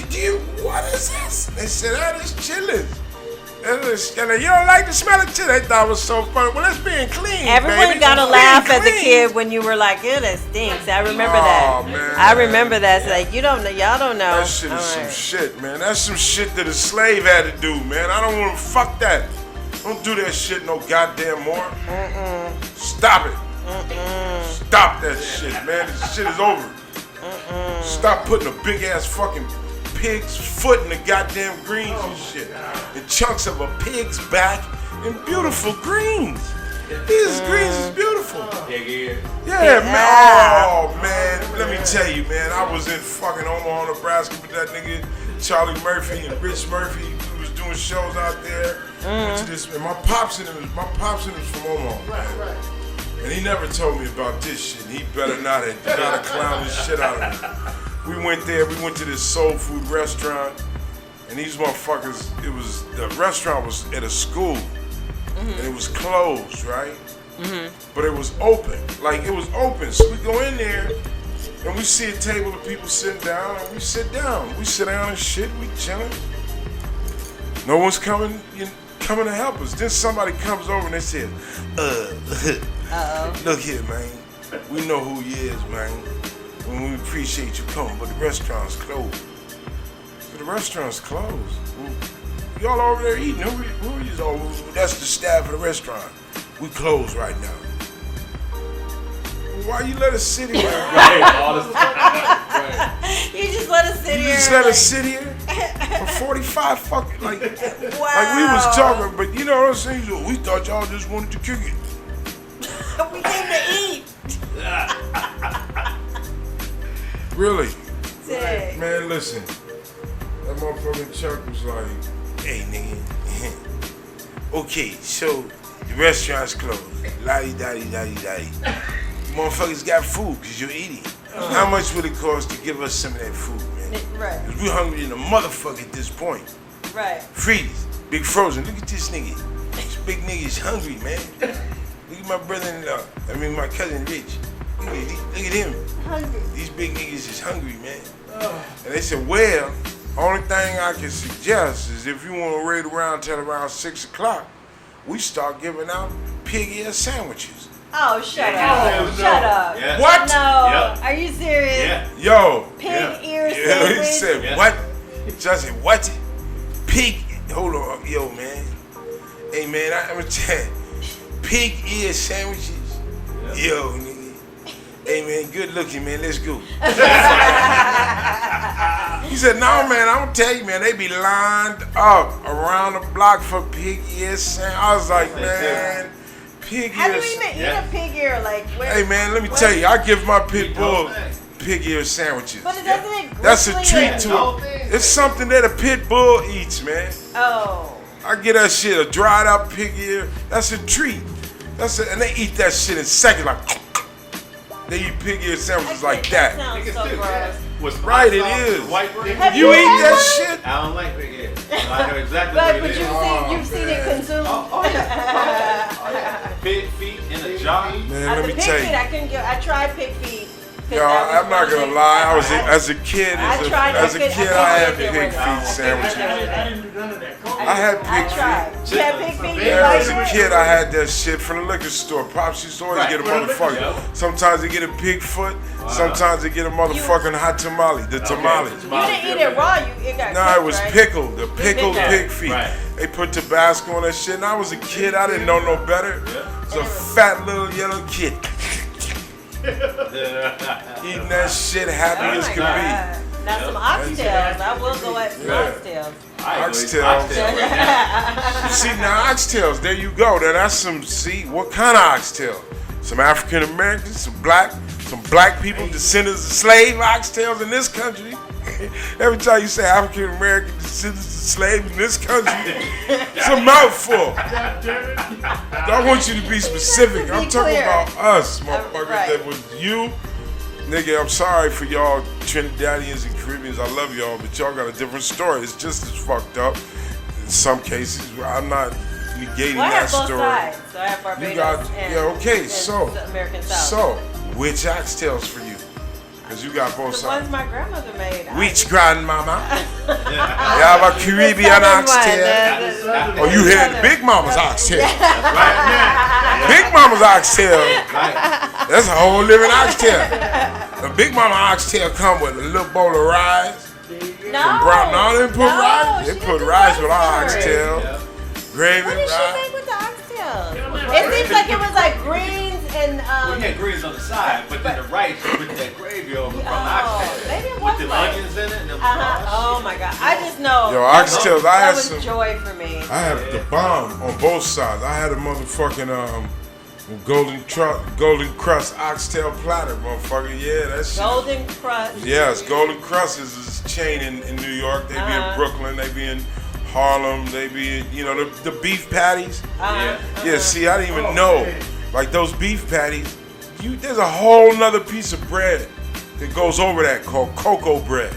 what is this? They said, that is chitlins. And you don't like the smell of chitlins? They thought it was so funny. Well, it's being clean, Everyone baby. got a It's laugh being as a clean. kid when you were like, "Ew, that stinks." I remember that. Man. I remember that. It's like, you don't know, y'all don't know. That shit is All some right. shit, man. That's some shit that a slave had to do, man. I don't want to fuck that. Don't do that shit no goddamn more. Stop it. Stop that shit, man. This shit is over. Stop putting a big ass fucking pig's foot in the goddamn greens and shit. The chunks of a pig's back in beautiful greens. These greens is beautiful. Yeah, man. Oh, man. Let me tell you, man. I was in fucking Omaha, Nebraska with that nigga Charlie Murphy and Rich Murphy. We was doing shows out there. Went to this, and my pops and him was from Omaha. Right. And he never told me about this shit. He better not have got to clown the shit out of me. We went there. We went to this soul food restaurant, and these motherfuckers. The restaurant was at a school, and it was closed, right? But it was open. Like it was open. So we go in there, and we see a table of people sitting down, and we sit down. We sit down and shit. We chilling. No one's coming to help us. Then somebody comes over and they said, look here, man. We know who he is, man. And we appreciate you coming, but the restaurant's closed. So the restaurant's closed. Y'all over there eating. Who are you? Oh, that's the staff of the restaurant. We closed right now. Why you let us sit here? You just let us sit You here. just let us sit here for 45 fucking, like we was talking, but you know what I'm saying? So we thought y'all just wanted to kick it. We came to eat. Really? Sick. Man, listen. That motherfucking Chuck was like, hey, nigga. Okay, so the restaurant's closed. La-di-da-di-da-di-da-di. Motherfuckers got food because you're eating. How much would it cost to give us some of that food, man? Right. Because we're hungry in the motherfucker at this point. Right. Freeze, Big Frozen. Look at this nigga. This big nigga is hungry, man. Look at my brother-in-law. My cousin Rich. Look at him. Hungry. These big niggas is hungry, man. And they said, well, only thing I can suggest is if you want to wait around till around 6 o'clock, we start giving out pig ear sandwiches. Oh, shut up. Shut up. Yeah. What? No. Yep. Are you serious? Yeah. Yo. Pig ear Yeah, sandwich? he said, Yeah. what? So I said, what? Pig, hold on, yo, man. Hey, man, I'm going to tell you, pig ear sandwiches? Yeah. Yo, nigga. Hey, man, good looking, man, let's go. He said, no, man, I'm going to tell you, man, they be lined up around the block for pig ear sandwiches. I was like, man, pig How do ears. you even eat Yeah. a pig ear? Like, where, Hey man, let me where- tell you, I give my pit bull thing. pig ear sandwiches. But it doesn't. That's a grizzly treat or- to The whole it. thing. It's something that a pit bull eats, man. Oh. I get that shit, a dried out pig ear. That's a treat. And they eat that shit in seconds, like. They eat pig ear sandwiches like that. Sounds Niggas so do, gross. yeah. With Right, it hot sauce, is. with white bread. Have You you eat had that one? shit? I don't like pig ears. I know exactly But what it you've is. seen it consumed. Oh yeah. Pig feet in a jar. Man, The let me pig tell feet, you. I couldn't get. I tried pig feet. 'cause Yo, that was I'm not one gonna thing- lie. I was I- as a kid, I tried. as a I kid, couldn't I had get there pig with it. I feet sandwiches. I didn't do none of that. I had pig I feet. tried. You had pig feet. You Yeah, as liked a it? kid, I had that shit from the liquor store. Pops used to always Right. get a From the liquor motherfucker. store. Sometimes they get a pig foot. Sometimes they get a motherfucking hot tamale. The tamale. You didn't eat it raw. It got No, cooked, it was right? pickled. The pickled Pickled. pig feet. Right. They put Tabasco on that shit. And I was a kid. I didn't know no better. It's a fat little yellow kid eating that shit happy Oh as my can God. Now some oxtails. I will go at some Yeah. oxtails. Oxtails. be. See, now oxtails, there you go. Now that's see, what kind of oxtail? Some African Americans, some black people, descendants of slave oxtails in this country. Every time you say African American descendants of slaves in this country, it's a mouthful. I want you to be specific. I'm talking clear. about us, motherfuckers. Right. That was you. Nigga, I'm sorry for y'all Trinidadians and Caribbeans. I love y'all, but y'all got a different story. It's just as fucked up in some cases. I'm not negating Well, I that have both story. sides. So I have Barbados You got and, yeah, okay. and So the American South. so which oxtails for you? Because you got both the ones sides. my grandmother made. Which grandmama? You have a Caribbean oxtail. Oh, you had Big Mama's oxtail. Big Mama's oxtail. That's a whole living oxtail. The Big Mama oxtail come with a little bowl of rice. No, Some brown. No, they didn't put rice. she They put didn't rice with our rice. oxtail. Gravy, What did she rice. make with the oxtail? It seems like it was like greens and Well, you had greens on the side, but then the rice with that gravy over from the Oh, oxtail. maybe it With was the like. onions in it and the Oh my God! I just know. Yo, that oxtails, was- I had that was some- joy for me. I have the bomb on both sides. I had a motherfucking golden crust oxtail platter, motherfucker. Yeah, that shit. Golden crust. Yes, Golden Crust is a chain in New York. They be in Brooklyn. They be in Harlem. They be in, the beef patties. Yeah, see, I didn't even know. Like those beef patties, there's a whole nother piece of bread that goes over that called cocoa bread.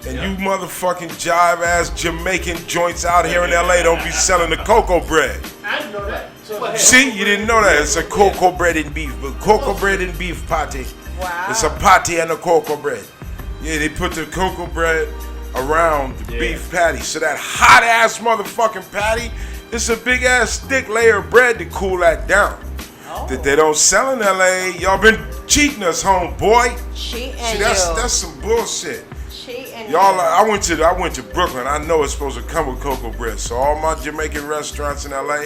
And you motherfucking jive ass Jamaican joints out here in LA don't be selling the cocoa bread. I didn't know that. So, See, you didn't know that. It's a cocoa bread and beef. But cocoa bread and beef patty. Wow. It's a patty and a cocoa bread. Yeah, they put the cocoa bread around the beef patty. So that hot ass motherfucking patty, it's a big ass thick layer of bread to cool that down. That they don't sell in LA. Y'all been cheating us, homeboy. Cheating See, you. that's some bullshit. Cheating Y'all, you. I went to Brooklyn. I know it's supposed to come with cocoa bread. So all my Jamaican restaurants in LA,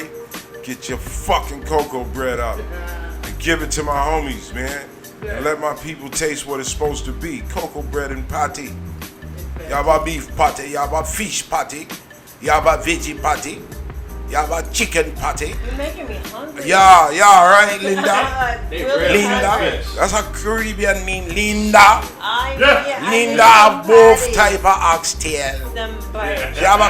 get your fucking cocoa bread out and give it to my homies, man. And let my people taste what it's supposed to be. Cocoa bread and patty. Y'all about beef patty, y'all about fish patty, y'all about veggie patty, y'all about chicken patty. You're making me hungry. Yeah, right, Linda? Really Linda. hungry. That's how Caribbean mean, Linda. I Linda need have both patties. type of oxtail. Them patties. She have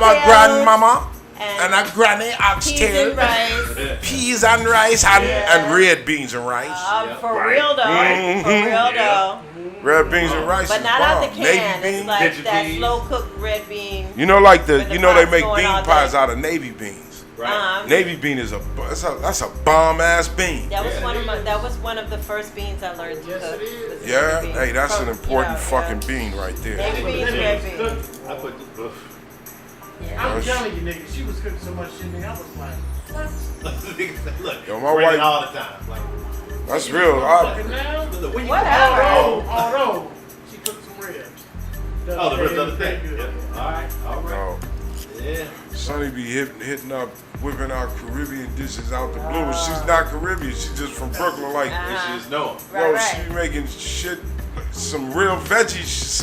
a grandmama and a granny Peas oxtail. and rice. Peas and rice and red beans and rice. For real though. Mm-hmm. For real though. Red beans and rice But is not out the bomb. can. Navy It's beans. like Veggie that beans. slow cooked red bean. You know, like With the they pots make going bean all pies day. out of navy beans. Right. Navy bean is that's a bomb ass bean. That was one of the first beans I learned to cook. was Yeah, navy beans. hey, that's an From- important yeah, fucking yeah. bean right there. Navy beans, red beans. I put the I'm telling you, nigga, she was cooking so much shit, nigga. I was like, what? look. Yo, my bring it wife- all the time. Like, That's real. Fucking now? look, when you Whatever. Although, she cooked some ribs. Oh, the rest of the Very thing. good. Yeah. All right. All right. Oh, Yeah. Sonny be hitting up, whipping out Caribbean dishes out the blue. She's not Caribbean. She's just from Brooklyn. Like, And she just know. yo, Right, she right. be making shit, some real veggies.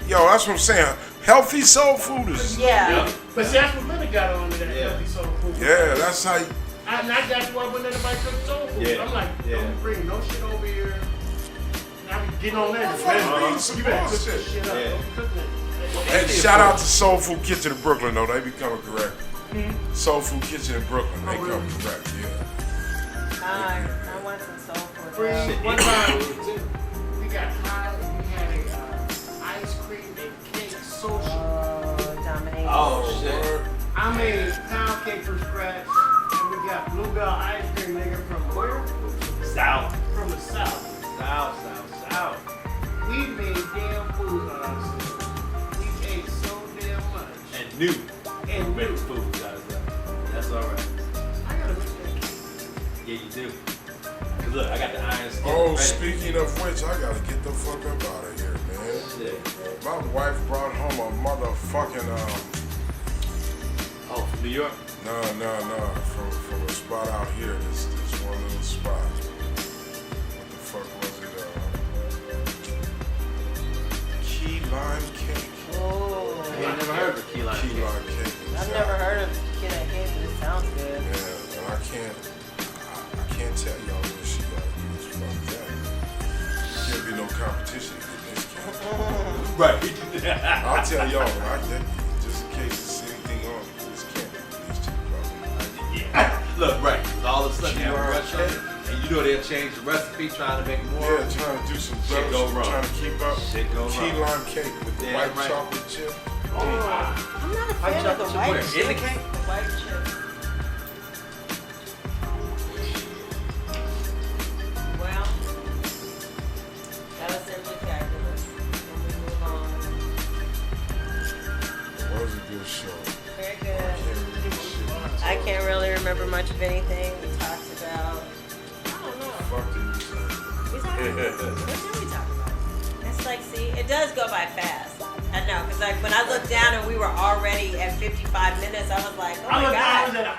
Yo, that's what I'm saying. Healthy soul food is. Yeah. But see, that's what Linda got on me, that Yeah. healthy soul food. Yeah, that's how. That's why when anybody cook soul food, Yeah. I'm like, Yeah. don't bring no shit over here. Now we getting on that. Fucking some You better cook bullshit. this shit up. Yeah. Don't cook that. Hey, shout out to Soul Food Kitchen in Brooklyn, though. They be coming correct. Soul Food Kitchen in Brooklyn, they Oh, come really? correct, yeah. I want some soul food. Free. One time we got high and we had a ice cream and cake social. Oh, dominate. Oh shit. Word. I made pound cake from scratch, and we got bluebell ice cream, nigga, from where? South. From the south. South. We made damn food on ourselves. We ate so damn much. And new. And Make new. food out of that. That's alright. I gotta make that cake. Yeah, you do. 'Cause look, I got the iron skin. Oh, ready. speaking of which, I gotta get the fuck up out of here, man. Shit. My wife brought home a motherfucking, Oh, from New York? no, from a spot out here, this one little spot. What the fuck was it, key lime cake. Oh, I ain't never heard of key lime Key cake. lime cake. I've never heard of kid at cake, but it sounds good. Yeah, and I can't tell y'all what she got to do this fuck that. Can't be no competition in this case. Right. I'll tell y'all when I get just in case there's anything on this can't be these two probably. Yeah. Look, right. 'Cause all of a sudden you have a restaurant, and you know they'll change the recipe, trying to make more. Yeah, trying to do some Shit go drugs, wrong. trying to keep up. Shit go Key wrong. lime cake with the Yeah, white right. chocolate chip. I'm not a White fan of the chocolate chip white where? chip. In the cake? The white chip. Well, that was simply fabulous. And we move on. That was a good show. Very I good. can't remember the shit. I can't really remember much of anything we talked about. I don't know. Fuck did you say? We talked what did we talk about? It's like, see, it does go by fast. I know, because like when I looked down and we were already at 55 minutes, I was like, oh I my was God. at